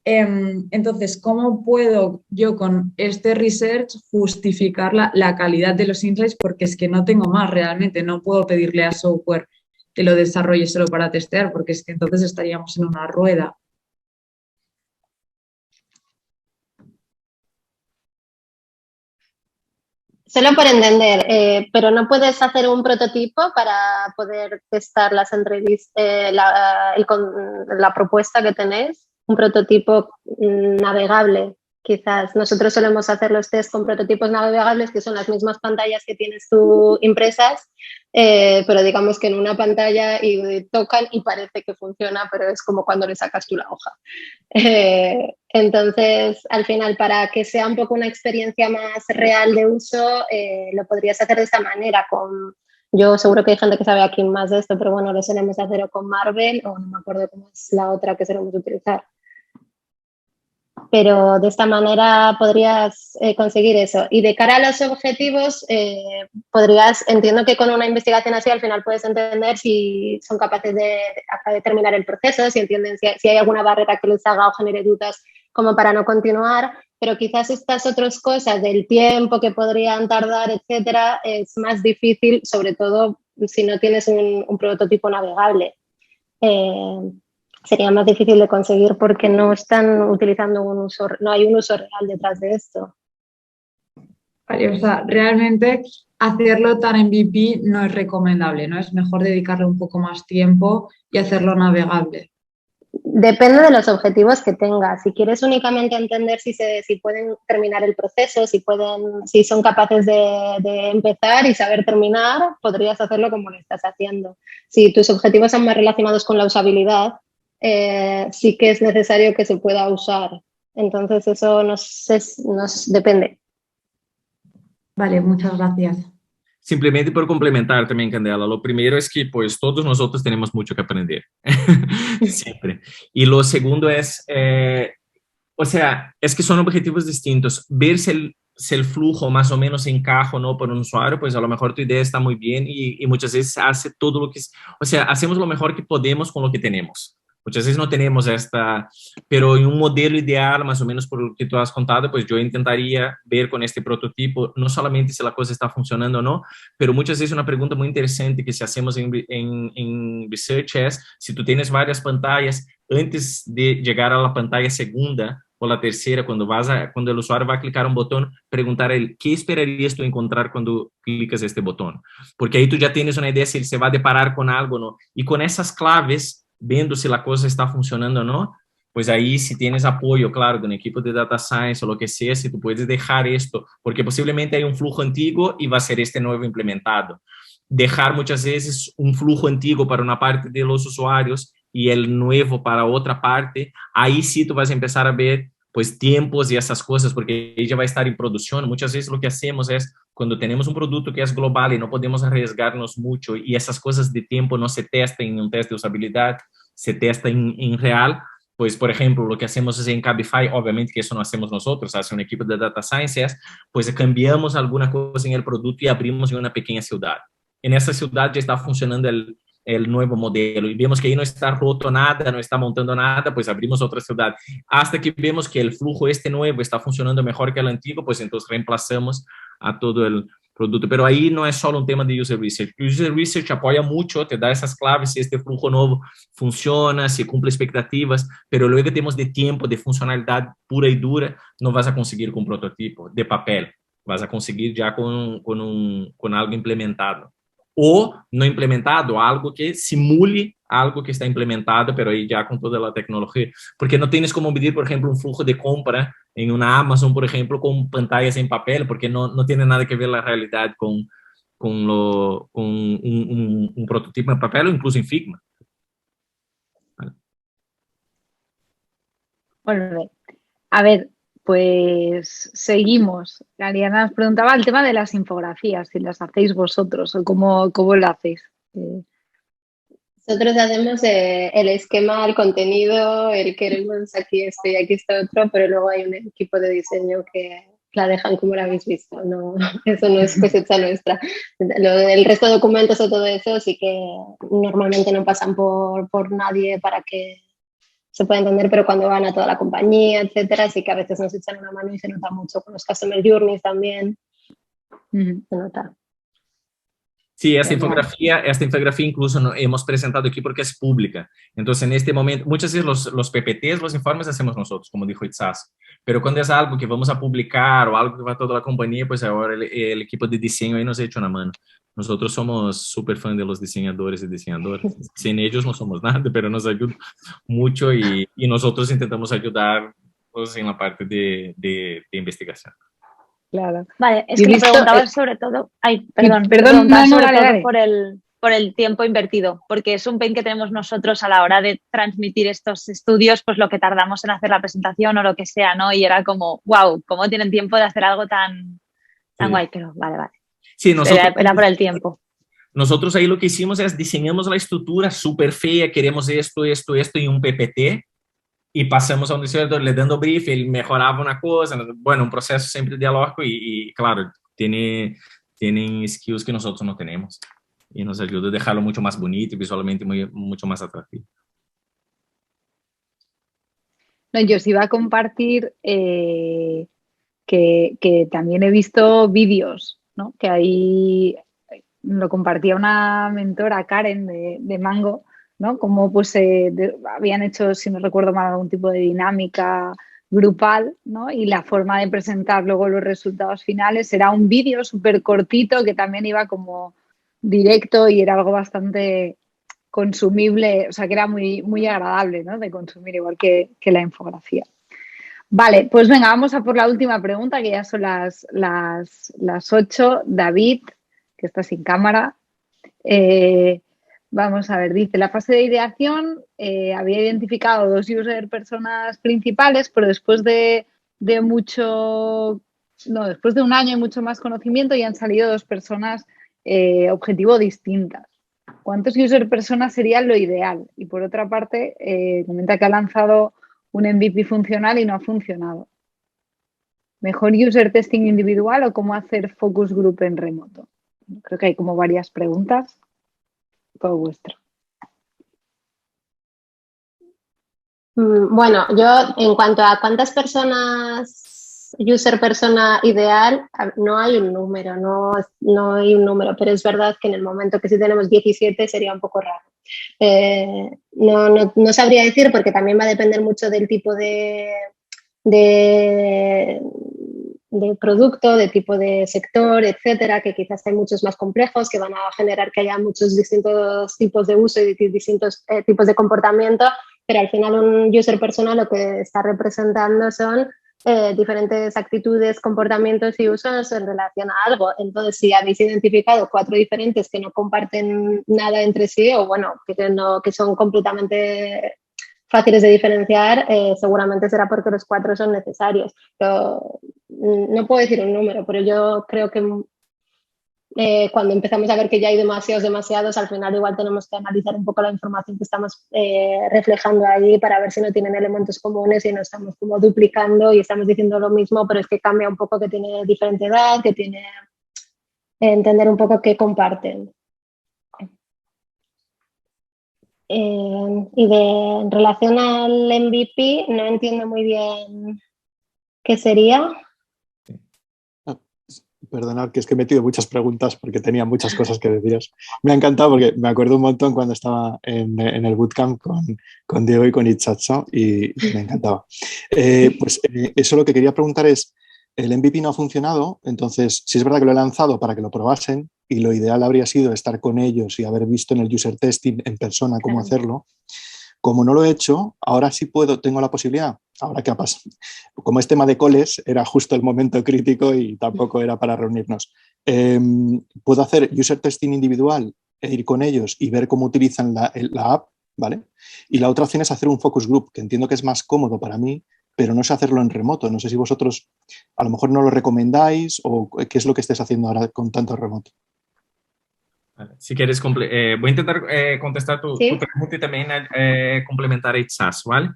Speaker 4: Entonces, ¿cómo puedo yo con este research justificar la calidad de los insights? Porque es que no tengo más realmente, no puedo pedirle a software que lo desarrolle solo para testear, porque es que entonces estaríamos en una rueda.
Speaker 2: Solo por entender, pero no puedes hacer un prototipo para poder testar las entrevistas, la propuesta que tenéis, un prototipo navegable. Quizás nosotros solemos hacer los test con prototipos navegables, que son las mismas pantallas que tienes tú impresas, pero digamos que en una pantalla y tocan y parece que funciona, pero es como cuando le sacas tú la hoja. Entonces, al final, para que sea un poco una experiencia más real de uso, lo podrías hacer de esta manera. Yo seguro que hay gente que sabe aquí más de esto, pero bueno, lo solemos hacer o con Marvel o no me acuerdo cómo es la otra que solemos utilizar. Pero de esta manera podrías conseguir eso. Y de cara a los objetivos, entiendo que con una investigación así al final puedes entender si son capaces de terminar el proceso, si entienden si hay alguna barrera que les haga o genere dudas como para no continuar, pero quizás estas otras cosas del tiempo que podrían tardar, etcétera, es más difícil, sobre todo si no tienes un prototipo navegable. Sería más difícil de conseguir porque no están utilizando no hay un uso real detrás de esto.
Speaker 4: Vale, o sea, realmente hacerlo tan MVP no es recomendable, ¿no? Es mejor dedicarle un poco más tiempo y hacerlo navegable.
Speaker 2: Depende de los objetivos que tengas. Si quieres únicamente entender si pueden terminar el proceso, si son capaces de empezar y saber terminar, podrías hacerlo como lo estás haciendo. Si tus objetivos son más relacionados con la usabilidad, sí que es necesario que se pueda usar. Entonces eso nos depende.
Speaker 4: Vale, muchas gracias.
Speaker 3: Simplemente por complementar también, Candela, lo primero es que pues todos nosotros tenemos mucho que aprender, siempre. Y lo segundo es, o sea, es que son objetivos distintos. Ver si el flujo más o menos encaja o no para un usuario, pues a lo mejor tu idea está muy bien y muchas veces hace todo lo que, o sea, hacemos lo mejor que podemos con lo que tenemos. Muchas veces no tenemos pero en un modelo ideal, más o menos por lo que tú has contado, pues yo intentaría ver con este prototipo, no solamente si la cosa está funcionando o no, pero muchas veces una pregunta muy interesante que si hacemos en research es, si tú tienes varias pantallas, antes de llegar a la pantalla segunda o la tercera, cuando el usuario va a clicar un botón, preguntar a él, ¿qué esperarías tú encontrar cuando clicas este botón? Porque ahí tú ya tienes una idea si él se va a deparar con algo o no. Y con esas claves, viendo si la cosa está funcionando o no, pues ahí si tienes apoyo, claro, de un equipo de data science o lo que sea, si tú puedes dejar esto, porque posiblemente hay un flujo antiguo y va a ser este nuevo implementado. Dejar muchas veces un flujo antiguo para una parte de los usuarios y el nuevo para otra parte, ahí sí tú vas a empezar a ver pues tiempos y esas cosas, porque ella va a estar en producción. Muchas veces lo que hacemos es, cuando tenemos un producto que es global y no podemos arriesgarnos mucho y esas cosas de tiempo no se testan en un test de usabilidad, se testa en real, pues, por ejemplo, lo que hacemos es en Cabify, obviamente que eso no hacemos nosotros, hace un equipo de data science, pues cambiamos alguna cosa en el producto y abrimos en una pequeña ciudad. En esa ciudad ya está funcionando el nuevo modelo y vemos que ahí no está roto nada, no está montando nada, pues abrimos otra ciudad. Hasta que vemos que el flujo este nuevo está funcionando mejor que el antiguo, pues entonces reemplazamos a todo el producto. Pero ahí no es solo un tema de user research. User research apoya mucho, te da esas claves si este flujo nuevo funciona, si cumple expectativas, pero luego tenemos de tiempo, de funcionalidad pura y dura, no vas a conseguir con un prototipo de papel, vas a conseguir ya con algo implementado. O no implementado, algo que simule algo que está implementado, pero aí já com toda a tecnologia. Porque não tens como medir, por exemplo, um fluxo de compra em uma Amazon, por exemplo, com pantallas em papel, porque não tem nada que ver a realidade com um prototipo em papel ou incluso em Figma.
Speaker 1: Bueno, a ver, pues seguimos. Ariana nos preguntaba el tema de las infografías, si las hacéis vosotros o cómo lo hacéis.
Speaker 2: Nosotros hacemos el esquema, el contenido, el queremos aquí esto y aquí está otro, pero luego hay un equipo de diseño que la dejan como la habéis visto. No, eso no es cosecha nuestra. El resto de documentos o todo eso sí que normalmente no pasan por nadie para que se pueda entender, pero cuando van a toda la compañía, etcétera, sí que a veces nos echan una mano y se nota mucho con los customer journeys también. Se nota.
Speaker 3: Sí,
Speaker 1: Genial.
Speaker 3: esta infografía incluso hemos presentado aquí porque es pública. Entonces, en este momento, muchas veces los PPTs, los informes hacemos nosotros, como dijo Itzaz. Pero cuando es algo que vamos a publicar o algo que va a toda la compañía, pues ahora el equipo de diseño ahí nos echa una mano. Nosotros somos súper fan de los diseñadores y diseñadoras. Sin ellos no somos nada, pero nos ayudan mucho y nosotros intentamos ayudar pues, en la parte de investigación.
Speaker 1: Claro.
Speaker 5: Vale, es
Speaker 1: Yo
Speaker 5: que
Speaker 1: he
Speaker 5: me
Speaker 1: visto,
Speaker 5: preguntaba sobre todo, ay, perdón,
Speaker 1: perdón,
Speaker 5: me preguntaba
Speaker 1: no,
Speaker 5: sobre
Speaker 1: dale,
Speaker 5: todo
Speaker 1: dale.
Speaker 5: por el tiempo invertido, porque es un pain que tenemos nosotros a la hora de transmitir estos estudios, pues lo que tardamos en hacer la presentación o lo que sea, ¿no? Y era como, wow, ¿cómo tienen tiempo de hacer algo tan
Speaker 3: Sí.
Speaker 5: guay? Pero vale.
Speaker 3: Sí, nosotros,
Speaker 5: Era por el tiempo.
Speaker 3: nosotros ahí lo que hicimos es diseñamos la estructura súper fea, queremos esto y un PPT, y pasamos a un diseñador le dando brief, él mejoraba una cosa, bueno, un proceso siempre dialógico y claro, tienen skills que nosotros no tenemos y nos ayuda a dejarlo mucho más bonito y visualmente mucho más atractivo.
Speaker 1: No, yo os iba a compartir que también he visto vídeos, ¿no? Que ahí lo compartía una mentora, Karen, de Mango, ¿no? Como pues habían hecho, si no recuerdo mal, algún tipo de dinámica grupal, ¿no? Y la forma de presentar luego los resultados finales era un vídeo súper cortito que también iba como directo y era algo bastante consumible, o sea, que era muy, muy agradable, ¿no? De consumir, igual que la infografía. Vale, pues venga, vamos a por la última pregunta, que ya son las 8. David, que está sin cámara. Vamos a ver, dice, la fase de ideación había identificado 2 user personas principales, pero después de después de un año y mucho más conocimiento ya han salido 2 personas objetivo distintas. ¿Cuántos user personas serían lo ideal? Y por otra parte, comenta que ha lanzado un MVP funcional y no ha funcionado. ¿Mejor user testing individual o cómo hacer focus group en remoto? Creo que hay como varias preguntas. Todo vuestro.
Speaker 2: Bueno, yo en cuanto a cuántas personas, user persona ideal, no hay un número, no hay un número, pero es verdad que en el momento que si tenemos 17 sería un poco raro. No sabría decir porque también va a depender mucho del tipo de producto, de tipo de sector, etcétera, que quizás hay muchos más complejos que van a generar que haya muchos distintos tipos de uso y distintos tipos de comportamiento, pero al final un user persona lo que está representando son diferentes actitudes, comportamientos y usos en relación a algo. Entonces, si habéis identificado 4 diferentes que no comparten nada entre sí o bueno, que son completamente fáciles de diferenciar, seguramente será porque los 4 son necesarios. Pero, no puedo decir un número, pero yo creo que cuando empezamos a ver que ya hay demasiados, al final igual tenemos que analizar un poco la información que estamos reflejando ahí para ver si no tienen elementos comunes y no estamos como duplicando y estamos diciendo lo mismo, pero es que cambia un poco, que tiene diferente edad, que tiene entender un poco qué comparten. Y en relación al MVP, no entiendo muy bien qué sería.
Speaker 6: Perdonad, que es que he metido muchas preguntas porque tenía muchas cosas que deciros. Me ha encantado porque me acuerdo un montón cuando estaba en el bootcamp con Diego y con Itzazo y me encantaba. Eso lo que quería preguntar es, el MVP no ha funcionado, entonces sí es verdad que lo he lanzado para que lo probasen y lo ideal habría sido estar con ellos y haber visto en el user testing en persona cómo hacerlo. Como no lo he hecho, ahora sí tengo la posibilidad. Ahora, ¿qué pasa? Como es tema de coles, era justo el momento crítico y tampoco era para reunirnos. Puedo hacer user testing individual e ir con ellos y ver cómo utilizan la app, ¿vale? Y la otra opción es hacer un focus group, que entiendo que es más cómodo para mí, pero no sé hacerlo en remoto. No sé si vosotros a lo mejor no lo recomendáis o qué es lo que estés haciendo ahora con tanto remoto.
Speaker 3: Si quieres, voy a intentar contestar tu pregunta y también complementar a Itzaz, ¿vale?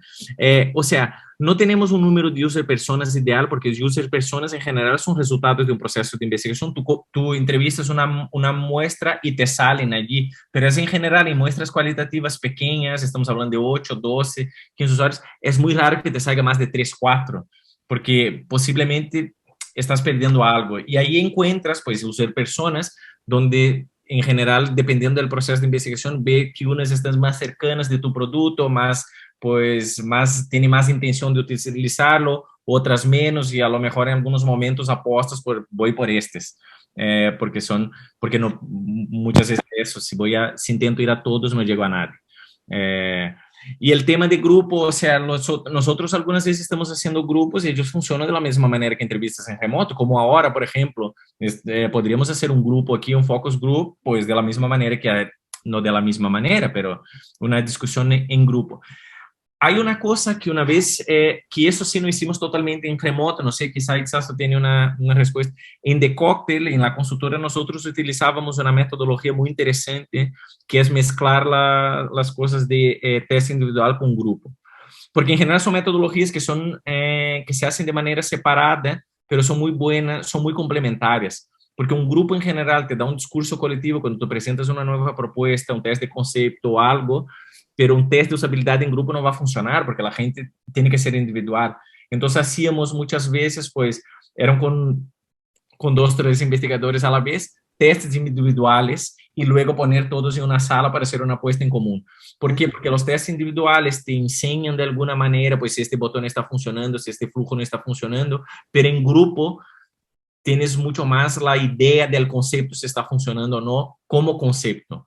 Speaker 3: O sea, no tenemos un número de user personas ideal porque los user personas en general son resultados de un proceso de investigación. Tu entrevista es una muestra y te salen allí, pero es en general en muestras cualitativas pequeñas, estamos hablando de 8, 12, 15 usuarios, es muy raro que te salga más de 3, 4, porque posiblemente estás perdiendo algo. Y ahí encuentras, pues, user personas donde en general, dependiendo del proceso de investigación, ve que unas están más cercanas de tu producto, tiene más intención de utilizarlo, otras menos, y a lo mejor en algunos momentos apostas voy por estos. Porque no, muchas veces eso, si intento ir a todos, no llego a nadie. Y el tema de grupo, o sea, nosotros algunas veces estamos haciendo grupos y ellos funcionan de la misma manera que entrevistas en remoto, como ahora, por ejemplo, podríamos hacer un grupo aquí, un focus group, pues de la misma manera no de la misma manera, pero una discusión en grupo. Hay una cosa que una vez, que eso sí no hicimos totalmente en remoto, no sé, quizá Itzazo tiene una respuesta. En The Cocktail, en la consultora, nosotros utilizábamos una metodología muy interesante, que es mezclar las cosas de test individual con grupo. Porque en general son metodologías que se hacen de manera separada, pero son muy buenas, son muy complementarias. Porque un grupo en general te da un discurso colectivo cuando tú presentas una nueva propuesta, un test de concepto o algo, pero un test de usabilidad en grupo no va a funcionar porque la gente tiene que ser individual. Entonces hacíamos muchas veces, pues, eran con 2 o 3 investigadores a la vez, testes individuales y luego poner todos en una sala para hacer una apuesta en común. ¿Por qué? Porque los testes individuales te enseñan de alguna manera, pues, si este botón está funcionando, si este flujo no está funcionando, pero en grupo tienes mucho más la idea del concepto, si está funcionando o no, como concepto.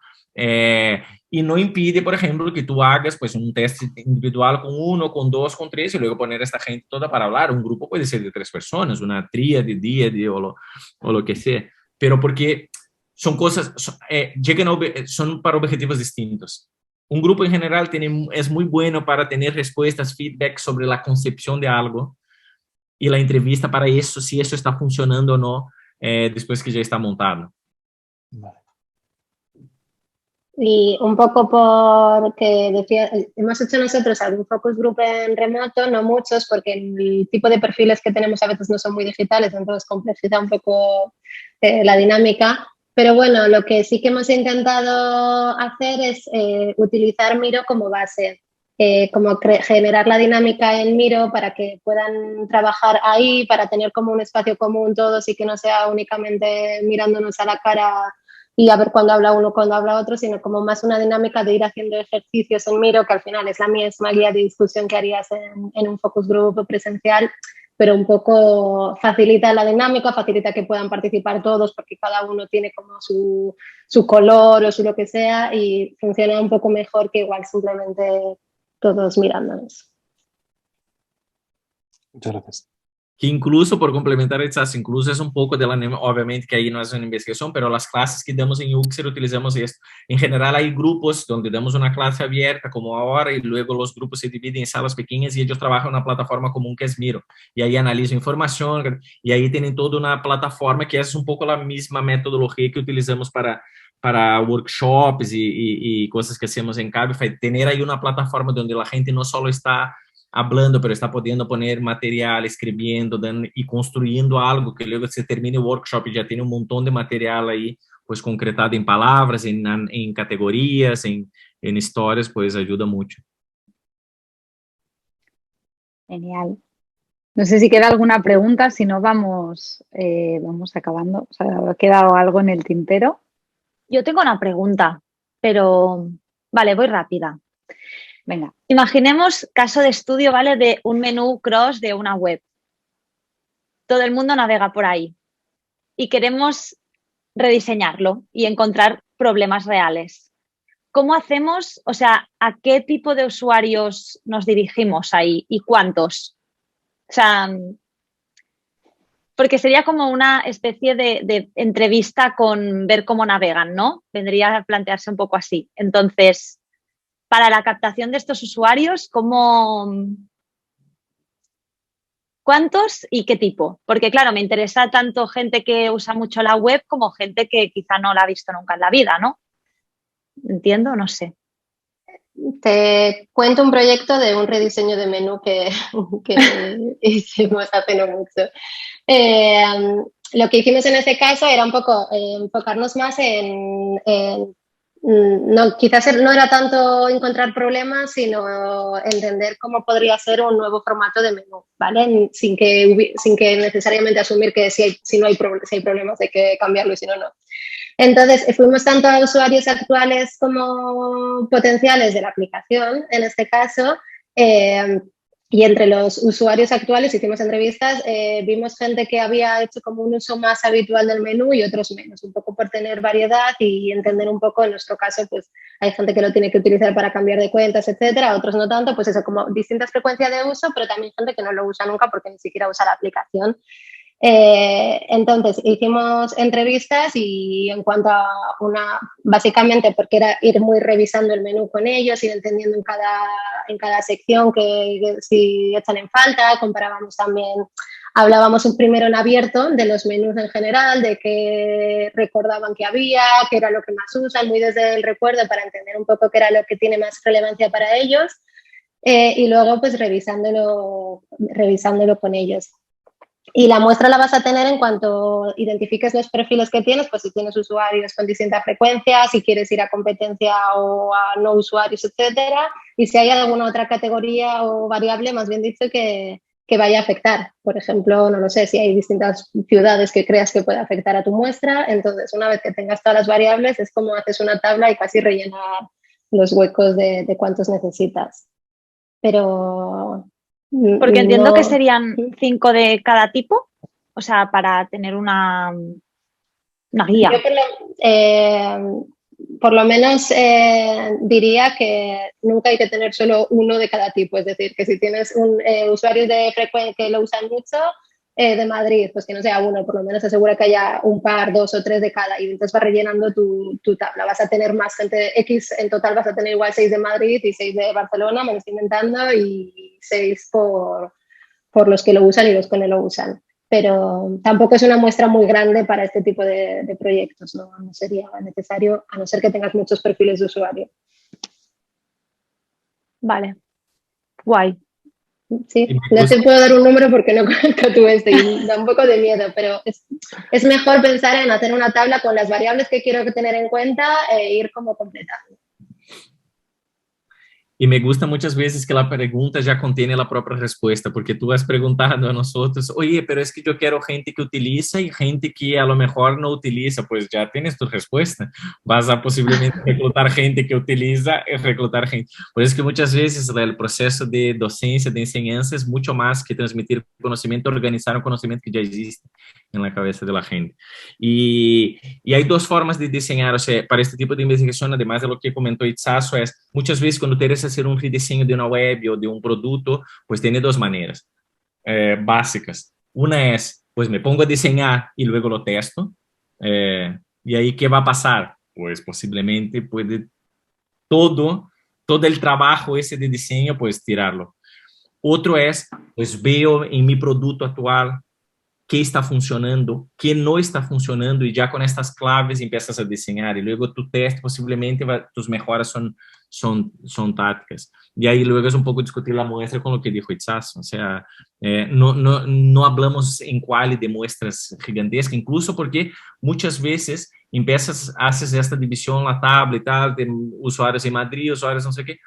Speaker 3: Y no impide, por ejemplo, que tú hagas pues un test individual con 1, con 2, con 3 y luego poner a esta gente toda para hablar. Un grupo puede ser de 3 personas, una tríade, díade o lo que sea, pero porque son cosas, son para objetivos distintos. Un grupo en general es muy bueno para tener respuestas, feedback sobre la concepción de algo, y la entrevista para eso, si eso está funcionando o no, después que ya está montado.
Speaker 6: Vale.
Speaker 2: Y un poco porque decía, hemos hecho nosotros algún focus group en remoto, no muchos, porque el tipo de perfiles que tenemos a veces no son muy digitales, entonces complejiza un poco la dinámica. Pero bueno, lo que sí que hemos intentado hacer es utilizar Miro como base, como generar la dinámica en Miro para que puedan trabajar ahí, para tener como un espacio común todos y que no sea únicamente mirándonos a la cara y a ver cuándo habla uno, cuándo habla otro, sino como más una dinámica de ir haciendo ejercicios en Miro, que al final es la misma guía de discusión que harías en un focus group presencial, pero un poco facilita la dinámica, facilita que puedan participar todos porque cada uno tiene como su color o su lo que sea y funciona un poco mejor que igual simplemente todos mirándonos.
Speaker 6: Muchas gracias.
Speaker 3: Que incluso, por complementar, incluso es un poco de la, obviamente que ahí no es una investigación, pero las clases que damos en Uxer utilizamos esto. En general hay grupos donde damos una clase abierta como ahora y luego los grupos se dividen en salas pequeñas y ellos trabajan en una plataforma común que es Miro. Y ahí analizan información y ahí tienen toda una plataforma que es un poco la misma metodología que utilizamos para workshops y cosas que hacemos en Cabify. Tener ahí una plataforma donde la gente no solo está hablando, pero está pudiendo poner material, escribiendo y construyendo algo que luego se termine el workshop y ya tiene un montón de material ahí, pues concretado en palabras, en categorías, en historias, pues ayuda mucho.
Speaker 1: Genial. No sé si queda alguna pregunta, si no vamos acabando. O sea, ¿ha quedado algo en el tintero?
Speaker 5: Yo tengo una pregunta, pero vale, voy rápida.
Speaker 1: Venga.
Speaker 5: Imaginemos caso de estudio, ¿vale? De un menú cross de una web. Todo el mundo navega por ahí y queremos rediseñarlo y encontrar problemas reales. ¿Cómo hacemos? O sea, ¿a qué tipo de usuarios nos dirigimos ahí y cuántos? O sea, porque sería como una especie de entrevista con ver cómo navegan, ¿no? Vendría a plantearse un poco así. Entonces, para la captación de estos usuarios, ¿cuántos y qué tipo? Porque, claro, me interesa tanto gente que usa mucho la web como gente que quizá no la ha visto nunca en la vida, ¿no? ¿Entiendo? No sé.
Speaker 2: Te cuento un proyecto de un rediseño de menú que hicimos hace no mucho. Lo que hicimos en este caso era un poco enfocarnos más en no, quizás no era tanto encontrar problemas, sino entender cómo podría ser un nuevo formato de menú, ¿vale? Sin que necesariamente asumir que si hay problemas hay que cambiarlo y si no, no. Entonces, fuimos tanto a usuarios actuales como potenciales de la aplicación, en este caso, y entre los usuarios actuales hicimos entrevistas, vimos gente que había hecho como un uso más habitual del menú y otros menos, un poco por tener variedad y entender un poco, en nuestro caso, pues hay gente que lo tiene que utilizar para cambiar de cuentas, etcétera, otros no tanto, pues eso, como distintas frecuencias de uso, pero también gente que no lo usa nunca porque ni siquiera usa la aplicación. Entonces hicimos entrevistas y en cuanto a básicamente porque era ir muy revisando el menú con ellos, ir entendiendo en cada sección que si echan en falta, comparábamos también, hablábamos primero en abierto de los menús en general, de qué recordaban que había, qué era lo que más usan, muy desde el recuerdo para entender un poco qué era lo que tiene más relevancia para ellos, y luego pues revisándolo con ellos. Y la muestra la vas a tener en cuanto identifiques los perfiles que tienes, pues si tienes usuarios con distintas frecuencias, si quieres ir a competencia o a no usuarios, etcétera, y si hay alguna otra categoría o variable, más bien dicho, que vaya a afectar. Por ejemplo, no lo sé, si hay distintas ciudades que creas que puede afectar a tu muestra, entonces una vez que tengas todas las variables es como haces una tabla y casi rellenar los huecos de cuántos necesitas. Pero...
Speaker 5: Porque entiendo que serían 5 de cada tipo, o sea, para tener una guía.
Speaker 2: Yo por lo menos diría que nunca hay que tener solo uno de cada tipo. Es decir, que si tienes un usuario de frecuencia que lo usan mucho, de Madrid, pues que no sea uno, por lo menos asegura que haya un par, 2 o 3 de cada y entonces vas rellenando tu tabla. Vas a tener más gente, X en total vas a tener igual 6 de Madrid y 6 de Barcelona, me lo estoy inventando, y 6 por los que lo usan y los que no lo usan. Pero tampoco es una muestra muy grande para este tipo de proyectos, ¿no? No sería necesario, a no ser que tengas muchos perfiles de usuario.
Speaker 5: Vale, guay.
Speaker 2: Sí, no te puedo dar un número porque no conozco tú y da un poco de miedo, pero es mejor pensar en hacer una tabla con las variables que quiero tener en cuenta e ir como completando.
Speaker 3: Y me gusta muchas veces que la pregunta ya contiene la propia respuesta, porque tú has preguntado a nosotros, oye, pero es que yo quiero gente que utiliza y gente que a lo mejor no utiliza, pues ya tienes tu respuesta. Vas a posiblemente reclutar gente que utiliza y reclutar gente. Por eso que muchas veces el proceso de docencia, de enseñanza, es mucho más que transmitir conocimiento, organizar un conocimiento que ya existe en la cabeza de la gente. Y hay dos formas de diseñar, o sea, para este tipo de investigación, además de lo que comentó Itzazo, es muchas veces cuando quieres hacer un rediseño de una web o de un producto, pues tiene dos maneras básicas. Una es, pues me pongo a diseñar y luego lo testo. Y ahí, ¿qué va a pasar? Pues posiblemente puede todo el trabajo ese de diseño, pues tirarlo. Otro es, pues veo en mi producto actual qué está funcionando, qué no está funcionando, y ya con estas claves empiezas a diseñar, y luego tu test posiblemente tus mejoras son tácticas. Y ahí luego es un poco discutir la muestra con lo que dijo Itzazo, o sea, no hablamos en quali de muestras gigantescas, incluso porque muchas veces haces esta división, la tabla y tal, de usuarios en Madrid, usuarios no sé qué,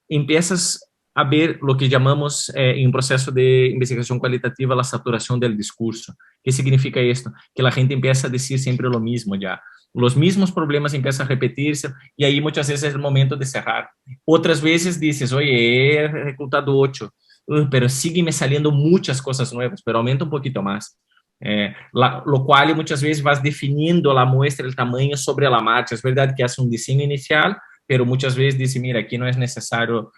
Speaker 3: empiezas a ver lo que llamamos en un proceso de investigación cualitativa la saturación del discurso. ¿Qué significa esto? Que la gente empieza a decir siempre lo mismo ya. Los mismos problemas empiezan a repetirse y ahí muchas veces es el momento de cerrar. Otras veces dices, oye, he reclutado 8, pero siguen saliendo muchas cosas nuevas, pero aumenta un poquito más. Lo cual muchas veces vas definiendo la muestra, el tamaño sobre la marcha. Es verdad que hace un diseño inicial, pero muchas veces dice, mira, aquí no es necesario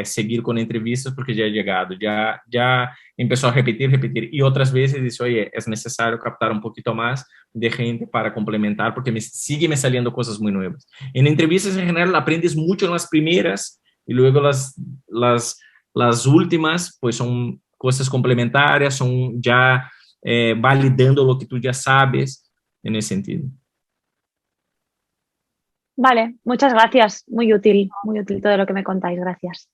Speaker 3: seguir con entrevistas porque ya he llegado, ya empezó a repetir, y otras veces dice, oye, es necesario captar un poquito más de gente para complementar porque sigue saliendo cosas muy nuevas. En entrevistas en general aprendes mucho en las primeras y luego las últimas pues son cosas complementarias, son ya validando lo que tú ya sabes en ese sentido.
Speaker 5: Vale, muchas gracias. Muy útil todo lo que me contáis. Gracias.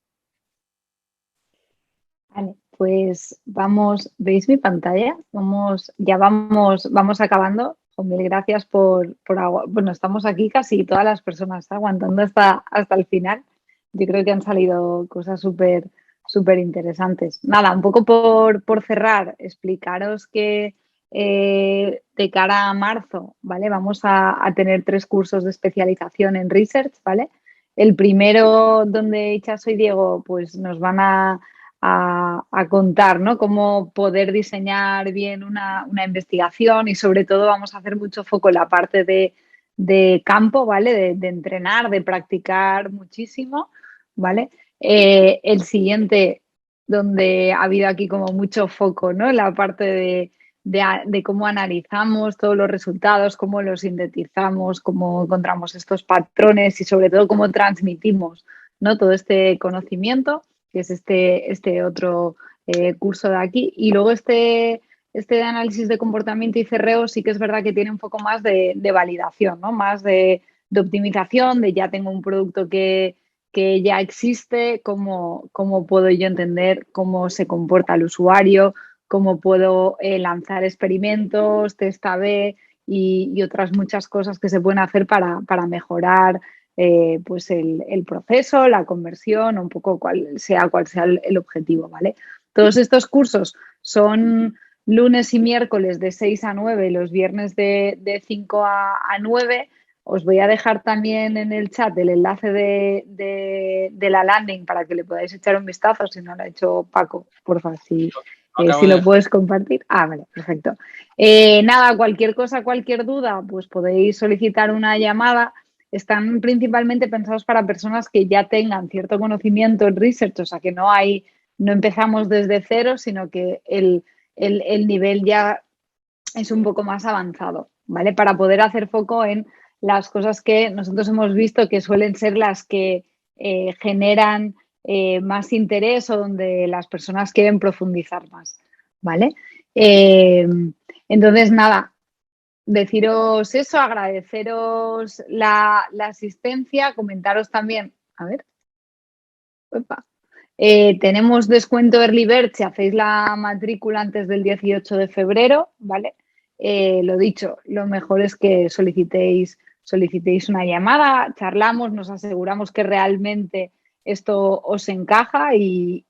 Speaker 1: Vale, pues vamos, ¿veis mi pantalla? Vamos acabando. Mil gracias bueno, estamos aquí casi todas las personas aguantando hasta el final. Yo creo que han salido cosas súper interesantes. Nada, un poco por cerrar, explicaros que de cara a marzo, ¿vale? Vamos a tener 3 cursos de especialización en research, ¿vale? El primero, donde Itxaso y Diego pues nos van a contar, ¿no? Cómo poder diseñar bien una investigación, y sobre todo vamos a hacer mucho foco en la parte de campo, ¿vale? De entrenar, de practicar muchísimo, ¿vale? El siguiente, donde ha habido aquí como mucho foco, ¿no? En la parte de cómo analizamos todos los resultados, cómo los sintetizamos, cómo encontramos estos patrones y sobre todo cómo transmitimos, ¿no? Todo este conocimiento, que es este otro curso de aquí. Y luego este de análisis de comportamiento y CRO sí que es verdad que tiene un poco más de validación, ¿no? Más de optimización, de ya tengo un producto que ya existe, cómo puedo yo entender cómo se comporta el usuario, cómo puedo lanzar experimentos, test A/B y otras muchas cosas que se pueden hacer para mejorar pues el proceso, la conversión, un poco cual sea el objetivo, ¿vale? Todos estos cursos son lunes y miércoles de 6 a 9, los viernes de 5 a 9. Os voy a dejar también en el chat el enlace de la landing para que le podáis echar un vistazo, si no lo ha hecho Paco, porfa, si lo puedes compartir. Vale, perfecto. Nada, cualquier cosa, cualquier duda, pues podéis solicitar una llamada. Están principalmente pensados para personas que ya tengan cierto conocimiento en research, o sea que no empezamos desde cero, sino que el nivel ya es un poco más avanzado, ¿vale? Para poder hacer foco en las cosas que nosotros hemos visto que suelen ser las que generan más interés o donde las personas quieren profundizar más, ¿vale? Entonces, nada, deciros eso, agradeceros la asistencia, comentaros también, a ver, tenemos descuento Early Bird si hacéis la matrícula antes del 18 de febrero, ¿vale? Lo dicho, lo mejor es que solicitéis una llamada, charlamos, nos aseguramos que realmente esto os encaja y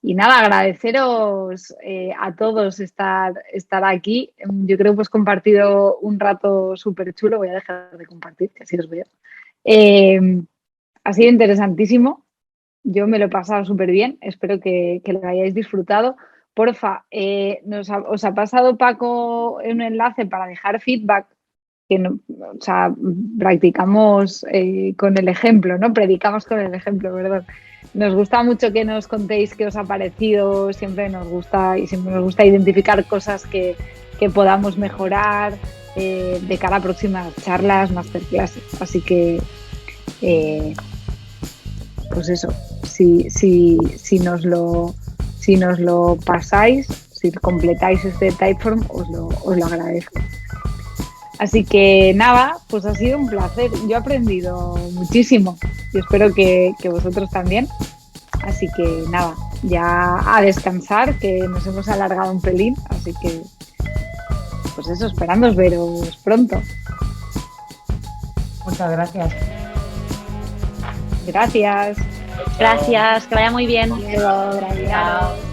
Speaker 1: nada, agradeceros a todos estar aquí. Yo creo que hemos compartido un rato súper chulo. Voy a dejar de compartir, que así os veo. Ha sido interesantísimo. Yo me lo he pasado súper bien. Espero que lo hayáis disfrutado. Porfa, os ha pasado Paco un enlace para dejar feedback, que no, o sea, practicamos con el ejemplo, ¿no? Predicamos con el ejemplo, perdón. Nos gusta mucho que nos contéis qué os ha parecido, siempre nos gusta identificar cosas que podamos mejorar de cara a próximas charlas, masterclasses. Así que, pues eso, si nos lo pasáis, si completáis este Typeform, os lo agradezco. Así que nada, pues ha sido un placer. Yo he aprendido muchísimo y espero que vosotros también. Así que nada, ya a descansar, que nos hemos alargado un pelín. Así que, pues eso, esperándoos veros pronto.
Speaker 4: Muchas gracias.
Speaker 1: Gracias.
Speaker 5: Gracias, que vaya muy bien.
Speaker 1: Gracias.